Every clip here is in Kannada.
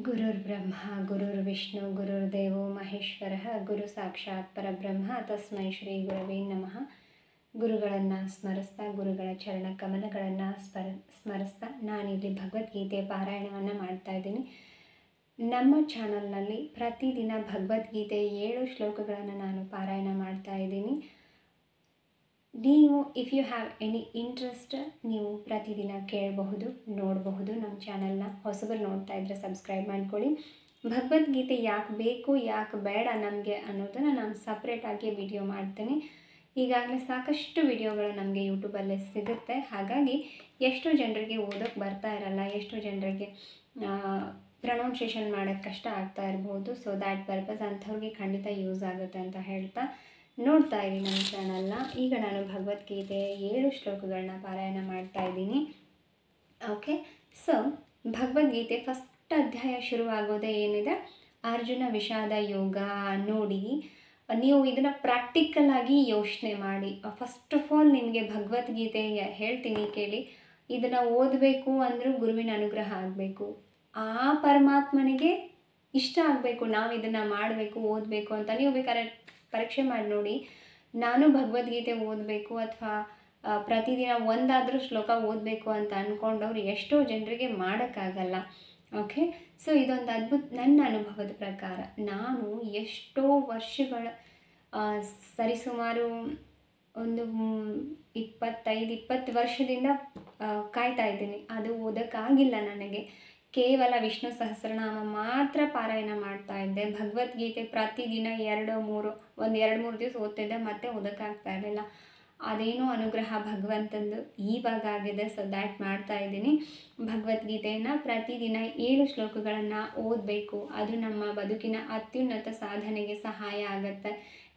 ಗುರುರ್ಬ್ರಹ್ಮ ಗುರುರ್ವಿಷ್ಣು ಗುರುರ್ದೇವೋ ಮಹೇಶ್ವರಃ ಗುರು ಸಾಕ್ಷಾತ್ ಪರಬ್ರಹ್ಮ ತಸ್ಮೈ ಶ್ರೀ ಗುರವೇ ನಮಃ. ಗುರುಗಳನ್ನು ಸ್ಮರಿಸ್ತಾ ಗುರುಗಳ ಚರಣ ಕಮಲಗಳನ್ನು ಸ್ಮರಿಸ್ತಾ ನಾನಿಲ್ಲಿ ಭಗವದ್ಗೀತೆ ಪಾರಾಯಣವನ್ನು ಮಾಡ್ತಾ ಇದ್ದೀನಿ. ನಮ್ಮ ಚಾನಲ್ನಲ್ಲಿ ಪ್ರತಿದಿನ ಭಗವದ್ಗೀತೆ 7 ಶ್ಲೋಕಗಳನ್ನು ನಾನು ಪಾರಾಯಣ ಮಾಡ್ತಾ ಇದ್ದೀನಿ. ನೀವು if you have any interest ನೀವು ಪ್ರತಿದಿನ ಕೇಳಬಹುದು, ನೋಡಬಹುದು. ನಮ್ಮ ಚಾನಲ್ನ ಹೊಸಬರು ನೋಡ್ತಾ ಇದ್ದರೆ ಸಬ್ಸ್ಕ್ರೈಬ್ ಮಾಡ್ಕೊಳ್ಳಿ. ಭಗವದ್ಗೀತೆ ಯಾಕೆ ಬೇಕು ಯಾಕೆ ಬೇಡ ನಮಗೆ ಅನ್ನೋದನ್ನು ನಾನು ಸಪ್ರೇಟಾಗಿ ವಿಡಿಯೋ ಮಾಡ್ತೀನಿ. ಈಗಾಗಲೇ ಸಾಕಷ್ಟು ವಿಡಿಯೋಗಳು ನಮಗೆ ಯೂಟ್ಯೂಬಲ್ಲೇ ಸಿಗುತ್ತೆ. ಹಾಗಾಗಿ ಎಷ್ಟೋ ಜನರಿಗೆ ಓದೋಕ್ಕೆ ಬರ್ತಾ ಇರಲ್ಲ, ಎಷ್ಟೋ ಜನರಿಗೆ ಪ್ರೊನೌನ್ಸಿಯೇಷನ್ ಮಾಡೋಕ್ಕೆ ಕಷ್ಟ ಆಗ್ತಾ ಇರ್ಬೋದು. ಸೊ ದ್ಯಾಟ್ ಪರ್ಪಸ್ ಅಂಥವ್ರಿಗೆ ಖಂಡಿತ ಯೂಸ್ ಆಗುತ್ತೆ ಅಂತ ಹೇಳ್ತಾ ನೋಡ್ತಾ ಇದ್ದೀನಿ ನಮ್ಮ ಚಾನಲ್ನ. ಈಗ ನಾನು ಭಗವದ್ಗೀತೆ 7 ಶ್ಲೋಕಗಳನ್ನ ಪಾರಾಯಣ ಮಾಡ್ತಾ ಇದ್ದೀನಿ. ಓಕೆ, ಸೊ ಭಗವದ್ಗೀತೆ ಫಸ್ಟ್ ಅಧ್ಯಾಯ ಶುರುವಾಗೋದೇ ಏನಿದೆ, ಅರ್ಜುನ ವಿಷಾದ ಯೋಗ. ನೋಡಿ, ನೀವು ಇದನ್ನು ಪ್ರಾಕ್ಟಿಕಲಾಗಿ ಯೋಚನೆ ಮಾಡಿ. ಫಸ್ಟ್ ಆಫ್ ಆಲ್ ನಿಮಗೆ ಭಗವದ್ಗೀತೆ ಹೇಳ್ತೀನಿ ಕೇಳಿ. ಇದನ್ನು ಓದಬೇಕು ಅಂದರೂ ಗುರುವಿನ ಅನುಗ್ರಹ ಆಗಬೇಕು, ಆ ಪರಮಾತ್ಮನಿಗೆ ಇಷ್ಟ ಆಗಬೇಕು. ನಾವು ಇದನ್ನು ಮಾಡಬೇಕು, ಓದಬೇಕು ಅಂತ. ನೀವು ಬೇಕಾದ್ರೆ ಪರೀಕ್ಷೆ ಮಾಡಿ ನೋಡಿ. ನಾನು ಭಗವದ್ಗೀತೆ ಓದಬೇಕು ಅಥವಾ ಪ್ರತಿದಿನ ಒಂದಾದರೂ ಶ್ಲೋಕ ಓದಬೇಕು ಅಂತ ಅಂದ್ಕೊಂಡವ್ರು ಎಷ್ಟೋ ಜನರಿಗೆ ಮಾಡೋಕ್ಕಾಗಲ್ಲ. ಓಕೆ, ಸೊ ಇದೊಂದು ಅದ್ಭುತ. ನನ್ನ ಅನುಭವದ ಪ್ರಕಾರ ನಾನು ಎಷ್ಟೋ ವರ್ಷಗಳ ಸರಿಸುಮಾರು ಒಂದು 25-20 ವರ್ಷದಿಂದ ಕಾಯ್ತಾ ಇದ್ದೀನಿ. ಅದು ಓದೋಕ್ಕಾಗಿಲ್ಲ ನನಗೆ. ಕೇವಲ ವಿಷ್ಣು ಸಹಸ್ರನಾಮ ಮಾತ್ರ ಪಾರಾಯಣ ಮಾಡ್ತಾ ಇದ್ದೆ. ಭಗವದ್ಗೀತೆ ಪ್ರತಿದಿನ 2-3 ದಿವಸ ಓದ್ತಿದ್ದೆ, ಮತ್ತೆ ಓದೋಕ್ಕಾಗ್ತಾ ಇರಲಿಲ್ಲ. ಅದೇನೋ ಅನುಗ್ರಹ ಭಗವಂತಂದು ಇವಾಗ ಆಗಿದೆ. ಸೊ ದ್ಯಾಟ್ ಮಾಡ್ತಾ ಇದ್ದೀನಿ. ಭಗವದ್ಗೀತೆಯನ್ನು ಪ್ರತಿದಿನ 7 ಶ್ಲೋಕಗಳನ್ನು ಓದಬೇಕು. ಅದು ನಮ್ಮ ಬದುಕಿನ ಅತ್ಯುನ್ನತ ಸಾಧನೆಗೆ ಸಹಾಯ ಆಗುತ್ತೆ.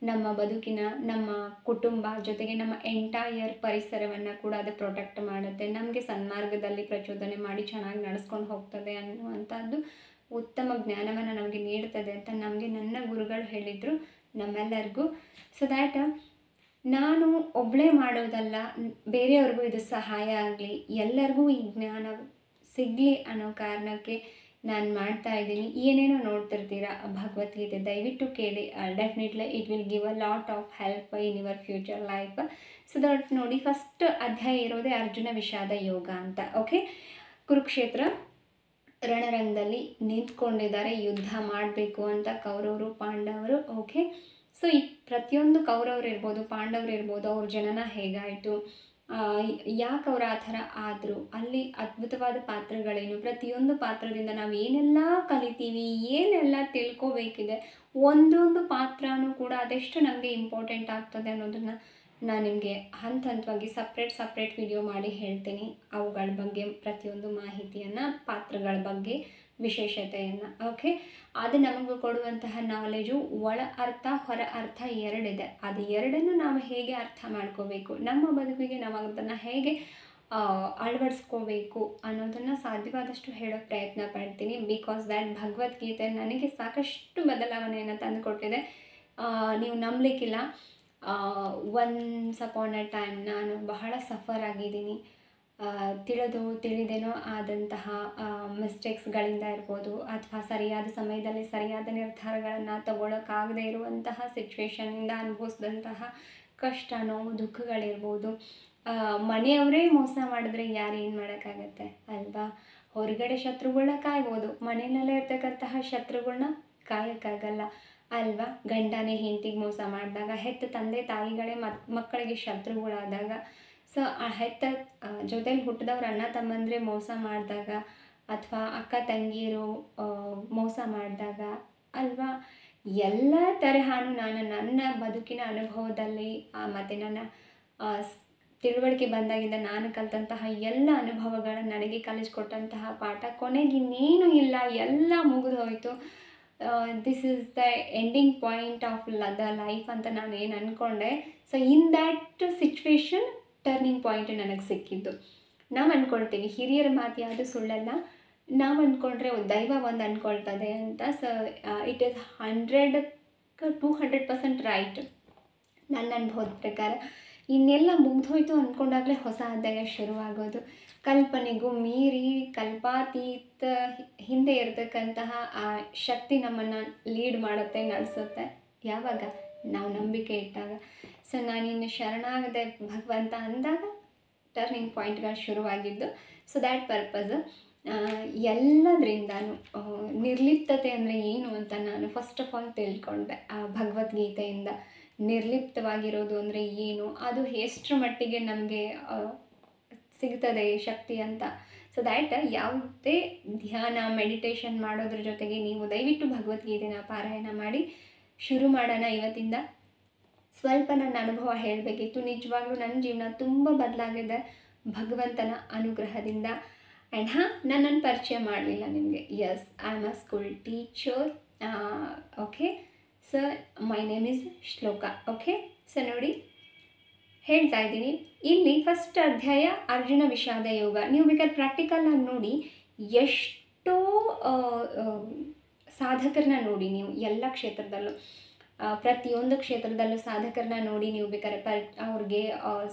ನಮ್ಮ ಬದುಕಿನ, ನಮ್ಮ ಕುಟುಂಬ ಜೊತೆಗೆ ನಮ್ಮ ಎಂಟೈರ್ ಪರಿಸರವನ್ನು ಕೂಡ ಅದು ಪ್ರೊಟೆಕ್ಟ್ ಮಾಡುತ್ತೆ. ನಮಗೆ ಸನ್ಮಾರ್ಗದಲ್ಲಿ ಪ್ರಚೋದನೆ ಮಾಡಿ ಚೆನ್ನಾಗಿ ನಡೆಸ್ಕೊಂಡು ಹೋಗ್ತದೆ ಅನ್ನುವಂಥದ್ದು ಉತ್ತಮ ಜ್ಞಾನವನ್ನು ನಮಗೆ ನೀಡ್ತದೆ ಅಂತ ನಮಗೆ ನನ್ನ ಗುರುಗಳು ಹೇಳಿದರು, ನಮ್ಮೆಲ್ಲರಿಗೂ. ಸೊ ದ್ಯಾಟ್ ನಾನು ಒಬ್ಬಳೇ ಮಾಡೋದಲ್ಲ, ಬೇರೆಯವ್ರಿಗೂ ಇದು ಸಹಾಯ ಆಗಲಿ, ಎಲ್ಲರಿಗೂ ಈ ಜ್ಞಾನ ಸಿಗಲಿ ಅನ್ನೋ ಕಾರಣಕ್ಕೆ ನಾನು ಮಾಡ್ತಾ ಇದ್ದೀನಿ. ಏನೇನೋ ನೋಡ್ತಿರ್ತೀರ ಭಗವದ್ಗೀತೆ, ದಯವಿಟ್ಟು ಕೇಳಿ. Definitely it will give a lot of help in your future life. So that ನೋಡಿ, ಫಸ್ಟ್ ಅಧ್ಯಾಯ ಇರೋದೇ ಅರ್ಜುನ ವಿಷಾದ ಯೋಗ ಅಂತ. ಓಕೆ, ಕುರುಕ್ಷೇತ್ರ ರಣರಂಗದಲ್ಲಿ ನಿಂತ್ಕೊಂಡಿದ್ದಾರೆ, ಯುದ್ಧ ಮಾಡಬೇಕು ಅಂತ ಕೌರವರು ಪಾಂಡವರು. ಓಕೆ, ಸೊ ಈ ಪ್ರತಿಯೊಂದು ಕೌರವರು ಇರ್ಬೋದು, ಪಾಂಡವರು ಇರ್ಬೋದು, ಅವ್ರ ಜನನ ಹೇಗಾಯಿತು, ಯಾಕೆ ಅವ್ರು ಆ ಥರ ಆದರು, ಅಲ್ಲಿ ಅದ್ಭುತವಾದ ಪಾತ್ರಗಳೇನು, ಪ್ರತಿಯೊಂದು ಪಾತ್ರದಿಂದ ನಾವು ಏನೆಲ್ಲ ಕಲಿತೀವಿ, ಏನೆಲ್ಲ ತಿಳ್ಕೋಬೇಕಿದೆ, ಒಂದೊಂದು ಪಾತ್ರನೂ ಕೂಡ ಅದೆಷ್ಟು ನಮಗೆ ಇಂಪಾರ್ಟೆಂಟ್ ಆಗ್ತದೆ ಅನ್ನೋದನ್ನು ನಾನು ನಿಮಗೆ ಹಂತವಾಗಿ ಸಪ್ರೇಟ್ ವಿಡಿಯೋ ಮಾಡಿ ಹೇಳ್ತೀನಿ. ಅವುಗಳ ಬಗ್ಗೆ ಪ್ರತಿಯೊಂದು ಮಾಹಿತಿಯನ್ನು, ಪಾತ್ರಗಳ ಬಗ್ಗೆ ವಿಶೇಷತೆಯನ್ನು. ಓಕೆ, ಅದು ನಮಗೂ ಕೊಡುವಂತಹ ನಾಲೆಜು ಒಳ ಅರ್ಥ ಹೊರ ಅರ್ಥ ಎರಡಿದೆ. ಅದು ಎರಡನ್ನು ನಾವು ಹೇಗೆ ಅರ್ಥ ಮಾಡ್ಕೋಬೇಕು, ನಮ್ಮ ಬದುಕಿಗೆ ನಾವು ಅದನ್ನು ಹೇಗೆ ಅಳವಡಿಸ್ಕೋಬೇಕು ಅನ್ನೋದನ್ನು ಸಾಧ್ಯವಾದಷ್ಟು ಹೇಳೋಕ್ಕೆ ಪ್ರಯತ್ನ ಪಡ್ತೀನಿ. ಬಿಕಾಸ್ ದ್ಯಾಟ್ ಭಗವದ್ಗೀತೆ ನನಗೆ ಸಾಕಷ್ಟು ಬದಲಾವಣೆಯನ್ನು ತಂದುಕೊಟ್ಟಿದೆ. ನೀವು ನಂಬಲಿಕ್ಕಿಲ್ಲ, ಒನ್ಸ್ ಅಪಾನ್ ಅ ಟೈಮ್ ನಾನು ಬಹಳ ಸಫರ್ ಆಗಿದ್ದೀನಿ. ತಿಳಿದೇನೋ ಆದಂತಹ ಮಿಸ್ಟೇಕ್ಸ್ಗಳಿಂದ ಇರ್ಬೋದು, ಅಥವಾ ಸರಿಯಾದ ಸಮಯದಲ್ಲಿ ಸರಿಯಾದ ನಿರ್ಧಾರಗಳನ್ನು ತಗೊಳ್ಳೋಕ್ಕಾಗದೇ ಇರುವಂತಹ ಸಿಚುವೇಶನ್ನಿಂದ ಅನುಭವಿಸಿದಂತಹ ಕಷ್ಟ, ನೋವು, ದುಃಖಗಳಿರ್ಬೋದು. ಮನೆಯವರೇ ಮೋಸ ಮಾಡಿದ್ರೆ ಯಾರು ಏನು ಮಾಡೋಕ್ಕಾಗತ್ತೆ ಅಲ್ವಾ? ಹೊರಗಡೆ ಶತ್ರುಗಳನ್ನ ಕಾಯ್ಬೋದು, ಮನೆಯಲ್ಲೇ ಇರ್ತಕ್ಕಂತಹ ಶತ್ರುಗಳನ್ನ ಕಾಯೋಕ್ಕಾಗಲ್ಲ ಅಲ್ವಾ? ಗಂಡನೇ ಹೆಂಡತಿಗೆ ಮೋಸ ಮಾಡಿದಾಗ, ಹೆತ್ತ ತಂದೆ ತಾಯಿಗಳೇ ಮಕ್ಕಳಿಗೆ ಶತ್ರುಗಳಾದಾಗ, ಸೊ ಆ ಹೆತ್ತ ಜೊತೆಲಿ ಹುಟ್ಟಿದವ್ರು ಅಣ್ಣ ತಮ್ಮಂದರೆ ಮೋಸ ಮಾಡಿದಾಗ, ಅಥವಾ ಅಕ್ಕ ತಂಗಿಯರು ಮೋಸ ಮಾಡಿದಾಗ ಅಲ್ವಾ, ಎಲ್ಲ ತರಹನೂ ನಾನು ನನ್ನ ಬದುಕಿನ ಅನುಭವದಲ್ಲಿ ಮತ್ತು ನನ್ನ ತಿಳುವಳಿಕೆ ಬಂದಾಗಿಂದ ನಾನು ಕಲಿತಂತಹ ಎಲ್ಲ ಅನುಭವಗಳ ನನಗೆ ಕಲಿಸ್ಕೊಟ್ಟಂತಹ ಪಾಠ. ಕೊನೆಗಿನ್ನೇನು ಇಲ್ಲ, ಎಲ್ಲ ಮುಗಿದು ಹೋಯಿತು. This is the ending point of the life ಅಂತ ನಾನು ಏನು ಅಂದ್ಕೊಂಡೆ. So in that situation turning point ನನಗೆ ಸಿಕ್ಕಿದ್ದು. ನಾವು ಅಂದ್ಕೊಳ್ತೀವಿ ಹಿರಿಯರ ಮಾತು ಯಾವುದು ಸುಳ್ಳಲ್ಲ, ನಾವು ಅಂದ್ಕೊಂಡ್ರೆ ದೈವ ಒಂದು ಅಂದ್ಕೊಳ್ತದೆ ಅಂತ. ಸೊ ಇಟ್ ಈಸ್ 100-200% ರೈಟ್ ನನ್ನ ಅನುಭವದ ಪ್ರಕಾರ. ಇನ್ನೆಲ್ಲ ಮುಗ್ದೋಯ್ತು ಅಂದ್ಕೊಂಡಾಗಲೇ ಹೊಸ ಅಧ್ಯಾಯ ಶುರುವಾಗೋದು. ಕಲ್ಪನೆಗೂ ಮೀರಿ ಕಲ್ಪಾತೀತ ಹಿಂದೆ ಇರತಕ್ಕಂತಹ ಆ ಶಕ್ತಿ ನಮ್ಮನ್ನು ಲೀಡ್ ಮಾಡುತ್ತೆ, ನಡೆಸುತ್ತೆ. ಯಾವಾಗ ನಾವು ನಂಬಿಕೆ ಇಟ್ಟಾಗ. ಸೊ ನಾನಿನ್ನು ಶರಣಾಗದೆ ಭಗವಂತ ಅಂದಾಗ ಟರ್ನಿಂಗ್ ಪಾಯಿಂಟ್ಗಳು ಶುರುವಾಗಿದ್ದು. ಸೊ ದ್ಯಾಟ್ ಪರ್ಪಸ್ ಎಲ್ಲದರಿಂದನೂ ನಿರ್ಲಿಪ್ತತೆ ಅಂದರೆ ಏನು ಅಂತ ನಾನು ಫಸ್ಟ್ ಆಫ್ ಆಲ್ ತಿಳ್ಕೊಂಡೆ ಆ ಭಗವದ್ಗೀತೆಯಿಂದ. ನಿರ್ಲಿಪ್ತವಾಗಿರೋದು ಅಂದರೆ ಏನು, ಅದು ಎಷ್ಟರ ಮಟ್ಟಿಗೆ ನಮಗೆ ಸಿಗ್ತದೆ ಶಕ್ತಿ ಅಂತ. ಸೊ ದ್ಯಾಟ್ ಯಾವುದೇ ಧ್ಯಾನ ಮೆಡಿಟೇಷನ್ ಮಾಡೋದ್ರ ಜೊತೆಗೆ ನೀವು ದಯವಿಟ್ಟು ಭಗವದ್ಗೀತೆನ ಪಾರಾಯಣ ಮಾಡಿ. ಶುರು ಮಾಡೋಣ ಇವತ್ತಿಂದ. ಸ್ವಲ್ಪ ನನ್ನ ಅನುಭವ ಹೇಳಬೇಕಿತ್ತು. ನಿಜವಾಗ್ಲೂ ನನ್ನ ಜೀವನ ತುಂಬ ಬದಲಾಗಿದೆ ಭಗವಂತನ ಅನುಗ್ರಹದಿಂದ. ಆ್ಯಂಡ್ ನನ್ನನ್ನು ಪರಿಚಯ ಮಾಡಲಿಲ್ಲ ನಿಮಗೆ. Yes, I am a school teacher. Okay, so my name is Shloka. Okay, so ನೋಡಿ ಹೇಳ್ತಾ ಇದ್ದೀನಿ. ಇಲ್ಲಿ ಫಸ್ಟ್ ಅಧ್ಯಾಯ ಅರ್ಜುನ ವಿಷಾದ ಯೋಗ. ನೀವು ಬೇಕಾದ್ರೆ ಪ್ರಾಕ್ಟಿಕಲ್ನಾಗಿ ನೋಡಿ. ಎಷ್ಟೋ ಸಾಧಕರನ್ನ ನೋಡಿ ನೀವು ಎಲ್ಲ ಕ್ಷೇತ್ರದಲ್ಲೂ, ಪ್ರತಿಯೊಂದು ಕ್ಷೇತ್ರದಲ್ಲೂ ಸಾಧಕರನ್ನ ನೋಡಿ. ನೀವು ಬೇಕಾದ್ರೆ ಅವ್ರಿಗೆ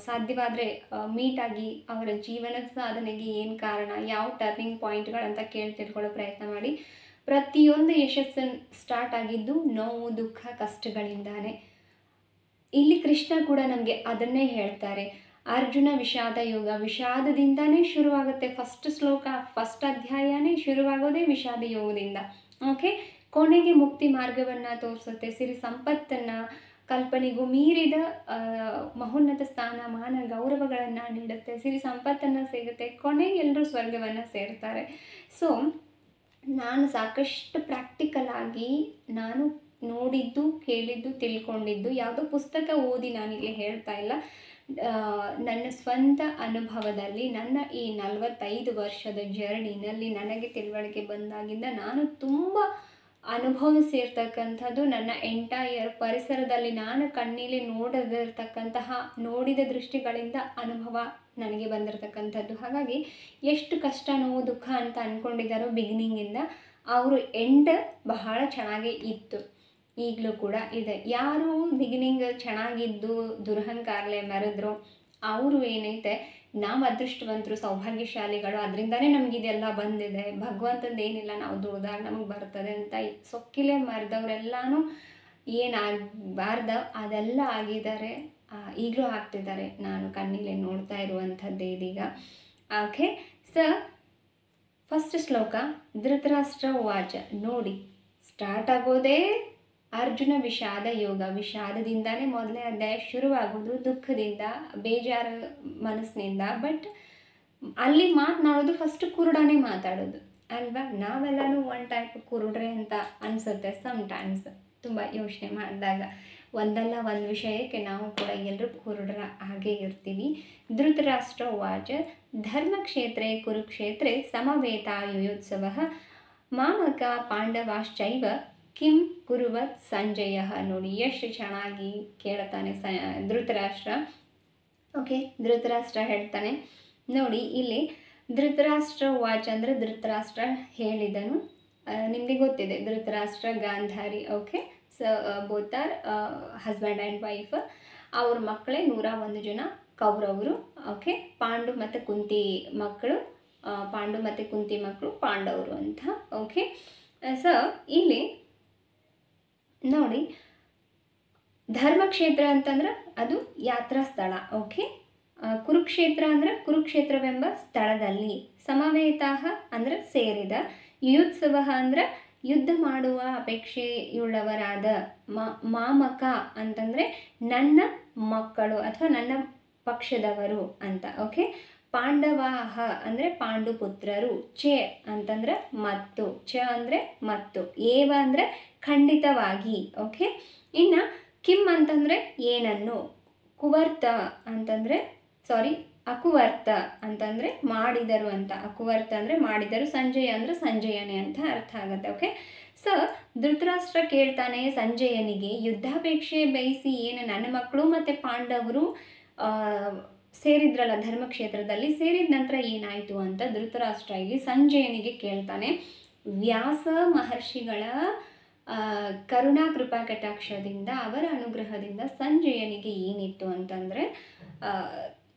ಸಾಧ್ಯವಾದರೆ ಮೀಟಾಗಿ ಅವರ ಜೀವನದ ಸಾಧನೆಗೆ ಏನು ಕಾರಣ, ಯಾವ ಟರ್ನಿಂಗ್ ಪಾಯಿಂಟ್ಗಳಂತ ತಿಳ್ಕೊಳ್ಳೋ ಪ್ರಯತ್ನ ಮಾಡಿ. ಪ್ರತಿಯೊಂದು ಯಶಸ್ಸು ಸ್ಟಾರ್ಟ್ ಆಗಿದ್ದು ನೋವು, ದುಃಖ, ಕಷ್ಟಗಳಿಂದಾನೆ. ಇಲ್ಲಿ ಕೃಷ್ಣ ಕೂಡ ನಮಗೆ ಅದನ್ನೇ ಹೇಳ್ತಾರೆ. ಅರ್ಜುನ ವಿಷಾದ ಯೋಗ, ವಿಷಾದದಿಂದನೇ ಶುರುವಾಗುತ್ತೆ. ಫಸ್ಟ್ ಶ್ಲೋಕ, ಫಸ್ಟ್ ಅಧ್ಯಾಯನೇ ಶುರುವಾಗೋದೇ ವಿಷಾದ ಯೋಗದಿಂದ. ಓಕೆ, ಕೊನೆಗೆ ಮುಕ್ತಿ ಮಾರ್ಗವನ್ನು ತೋರಿಸುತ್ತೆ. ಸಿರಿ ಸಂಪತ್ತನ್ನು, ಕಲ್ಪನೆಗೂ ಮೀರಿದ ಮಹೋನ್ನತ ಸ್ಥಾನ, ಮಾನ, ಗೌರವಗಳನ್ನು ನೀಡುತ್ತೆ. ಸಿರಿ ಸಂಪತ್ತನ್ನು ಸಿಗುತ್ತೆ. ಕೊನೆಗೆ ಎಲ್ಲರೂ ಸ್ವರ್ಗವನ್ನು ಸೇರ್ತಾರೆ. ಸೊ ನಾನು ಸಾಕಷ್ಟು ಪ್ರಾಕ್ಟಿಕಲ್ ಆಗಿ ನಾನು ನೋಡಿದ್ದು, ಕೇಳಿದ್ದು, ತಿಳ್ಕೊಂಡಿದ್ದು, ಯಾವುದೋ ಪುಸ್ತಕ ಓದಿ ನಾನಿಲ್ಲಿ ಹೇಳ್ತಾ ಇಲ್ಲ. ನನ್ನ ಸ್ವಂತ ಅನುಭವದಲ್ಲಿ ನನ್ನ ಈ 45 ವರ್ಷದ ಜರ್ನಿನಲ್ಲಿ ನನಗೆ ತಿಳುವಳಿಕೆ ಬಂದಾಗಿಂದ ನಾನು ತುಂಬ ಅನುಭವಿಸಿರ್ತಕ್ಕಂಥದ್ದು. ನನ್ನ ಎಂಟೈರ್ ಪರಿಸರದಲ್ಲಿ ನಾನು ಕಣ್ಣೀಲಿ ನೋಡಿದ ದೃಷ್ಟಿಗಳಿಂದ ಅನುಭವ ನನಗೆ ಬಂದಿರತಕ್ಕಂಥದ್ದು. ಹಾಗಾಗಿ ಎಷ್ಟು ಕಷ್ಟ, ನೋವು, ದುಃಖ ಅಂತ ಅಂದ್ಕೊಂಡಿದ್ದಾರೋ ಬಿಗಿನಿಂಗಿಂದ, ಅವರು ಎಂಡ್ ಬಹಳ ಚೆನ್ನಾಗೇ ಇತ್ತು. ಈಗಲೂ ಕೂಡ ಇದೆ. ಯಾರು ಬಿಗಿನಿಂಗ್ ಚೆನ್ನಾಗಿದ್ದು ದುರಹಂಕಾರಲೆ ಮೆರೆದ್ರು ಅವರು ಏನೈತೆ ನಾವು ಅದೃಷ್ಟವಂತರು, ಸೌಭಾಗ್ಯಶಾಲಿಗಳು, ಅದರಿಂದನೇ ನಮಗಿದೆಲ್ಲ ಬಂದಿದೆ, ಭಗವಂತಂದು ಏನಿಲ್ಲ, ನಾವು ದುಡ್ದಾಗ ನಮಗೆ ಬರ್ತದೆ ಅಂತ ಸೊಕ್ಕಿಲೆ ಮರೆದವರೆಲ್ಲನೂ ಏನಾಗಬಾರ್ದ ಅದೆಲ್ಲ ಆಗಿದ್ದಾರೆ. ಈಗಲೂ ಆಗ್ತಿದ್ದಾರೆ. ನಾನು ಕಣ್ಣಿಲೆ ನೋಡ್ತಾ ಇರುವಂಥದ್ದೇ ಇದೀಗ. ಓಕೆ, ಸೊ ಫಸ್ಟ್ ಶ್ಲೋಕ ಧೃತರಾಷ್ಟ್ರ ವಾಚ. ನೋಡಿ, ಸ್ಟಾರ್ಟ್ ಆಗೋದೇ ಅರ್ಜುನ ವಿಷಾದ ಯೋಗ. ವಿಷಾದದಿಂದಾನೇ ಮೊದಲೇ ಅಧ್ಯಾಯ ಶುರುವಾಗೋದು, ದುಃಖದಿಂದ, ಬೇಜಾರು ಮನಸ್ಸಿನಿಂದ. ಬಟ್ ಅಲ್ಲಿ ಮಾತನಾಡೋದು ಫಸ್ಟ್ ಕುರುಡನೇ ಮಾತಾಡೋದು ಅಲ್ವಾ. ನಾವೆಲ್ಲನೂ ಒನ್ ಟೈಪ್ ಕುರುಡ್ರೆ ಅಂತ ಅನಿಸುತ್ತೆ ಸಮ್ಟೈಮ್ಸ್, ತುಂಬ ಯೋಚನೆ ಮಾಡಿದಾಗ. ಒಂದಲ್ಲ ಒಂದು ವಿಷಯಕ್ಕೆ ನಾವು ಕೂಡ ಎಲ್ಲರೂ ಕುರುಡ್ರ ಹಾಗೇ ಇರ್ತೀವಿ. ಧೃತರಾಷ್ಟ್ರ ವಾಚ ಧರ್ಮಕ್ಷೇತ್ರೇ ಕುರುಕ್ಷೇತ್ರೇ ಸಮವೇತಾಯುಯೋತ್ಸವ ಮಾಮಕ ಪಾಂಡವಾಶ್ಚೈವ ಕಿಂ ಕುರುವತ್ ಸಂಜಯ. ನೋಡಿ ಎಷ್ಟು ಚೆನ್ನಾಗಿ ಕೇಳ್ತಾನೆ ಧೃತರಾಷ್ಟ್ರ. ಓಕೆ, ಧೃತರಾಷ್ಟ್ರ ಹೇಳ್ತಾನೆ ನೋಡಿ. ಇಲ್ಲಿ ಧೃತರಾಷ್ಟ್ರ ವಾಚ ಅಂದರೆ ಧೃತರಾಷ್ಟ್ರ ಹೇಳಿದನು. ನಿಮಗೆ ಗೊತ್ತಿದೆ Dhritarashtra Gandhari. Okay, so both are husband and wife. ಅವ್ರ ಮಕ್ಕಳೇ 101 ಜನ ಕೌರವರು. ಓಕೆ, ಪಾಂಡು ಮತ್ತು ಕುಂತಿ ಮಕ್ಕಳು, ಪಾಂಡು ಮತ್ತು ಕುಂತಿ ಮಕ್ಕಳು ಪಾಂಡವರು ಅಂತ. ಓಕೆ, ಸೊ ಇಲ್ಲಿ ನೋಡಿ, ಧರ್ಮಕ್ಷೇತ್ರ ಅಂತಂದ್ರೆ ಅದು ಯಾತ್ರಾ ಸ್ಥಳ. ಓಕೆ, ಕುರುಕ್ಷೇತ್ರ ಅಂದರೆ ಕುರುಕ್ಷೇತ್ರವೆಂಬ ಸ್ಥಳದಲ್ಲಿ, ಸಮವೇತಾಹ ಅಂದರೆ ಸೇರಿದ, ಯುಯೋತ್ಸವ ಅಂದರೆ ಯುದ್ಧ ಮಾಡುವ ಅಪೇಕ್ಷೆಯುಳ್ಳವರಾದ, ಮಾಮಕ ಅಂತಂದರೆ ನನ್ನ ಮಕ್ಕಳು ಅಥವಾ ನನ್ನ ಪಕ್ಷದವರು ಅಂತ. ಓಕೆ, ಪಾಂಡವಾಹ ಅಂದರೆ ಪಾಂಡುಪುತ್ರರು, ಚೆ ಅಂತಂದರೆ ಮತ್ತು, ಚ ಅಂದರೆ ಮತ್ತು, ಏವ ಅಂದರೆ ಖಂಡಿತವಾಗಿ. ಓಕೆ, ಇನ್ನು ಕಿಮ್ ಅಂತಂದರೆ ಏನನ್ನು, ಕುವರ್ತ ಅಂತಂದರೆ ಅಕುವರ್ತ ಅಂತಂದರೆ ಮಾಡಿದರು ಅಂತ. ಅಕುವರ್ತ ಅಂದರೆ ಮಾಡಿದರು, ಸಂಜಯ ಅಂದರೆ ಸಂಜಯನೇ ಅಂತ ಅರ್ಥ ಆಗುತ್ತೆ. ಓಕೆ, ಸೊ ಧೃತರಾಷ್ಟ್ರ ಕೇಳ್ತಾನೆ ಸಂಜಯನಿಗೆ, ಯುದ್ಧಾಪೇಕ್ಷೆ ಬಯಸಿ ಏನು ನನ್ನ ಮಕ್ಕಳು ಮತ್ತು ಪಾಂಡವರು ಸೇರಿದ್ರಲ್ಲ ಧರ್ಮಕ್ಷೇತ್ರದಲ್ಲಿ, ಸೇರಿದ ನಂತರ ಏನಾಯಿತು ಅಂತ ಧೃತರಾಷ್ಟ್ರ ಇಲ್ಲಿ ಸಂಜಯನಿಗೆ ಕೇಳ್ತಾನೆ. ವ್ಯಾಸ ಮಹರ್ಷಿಗಳ ಕರುಣಾ ಕೃಪಾ ಕಟಾಕ್ಷದಿಂದ, ಅವರ ಅನುಗ್ರಹದಿಂದ ಸಂಜಯನಿಗೆ ಏನಿತ್ತು ಅಂತಂದರೆ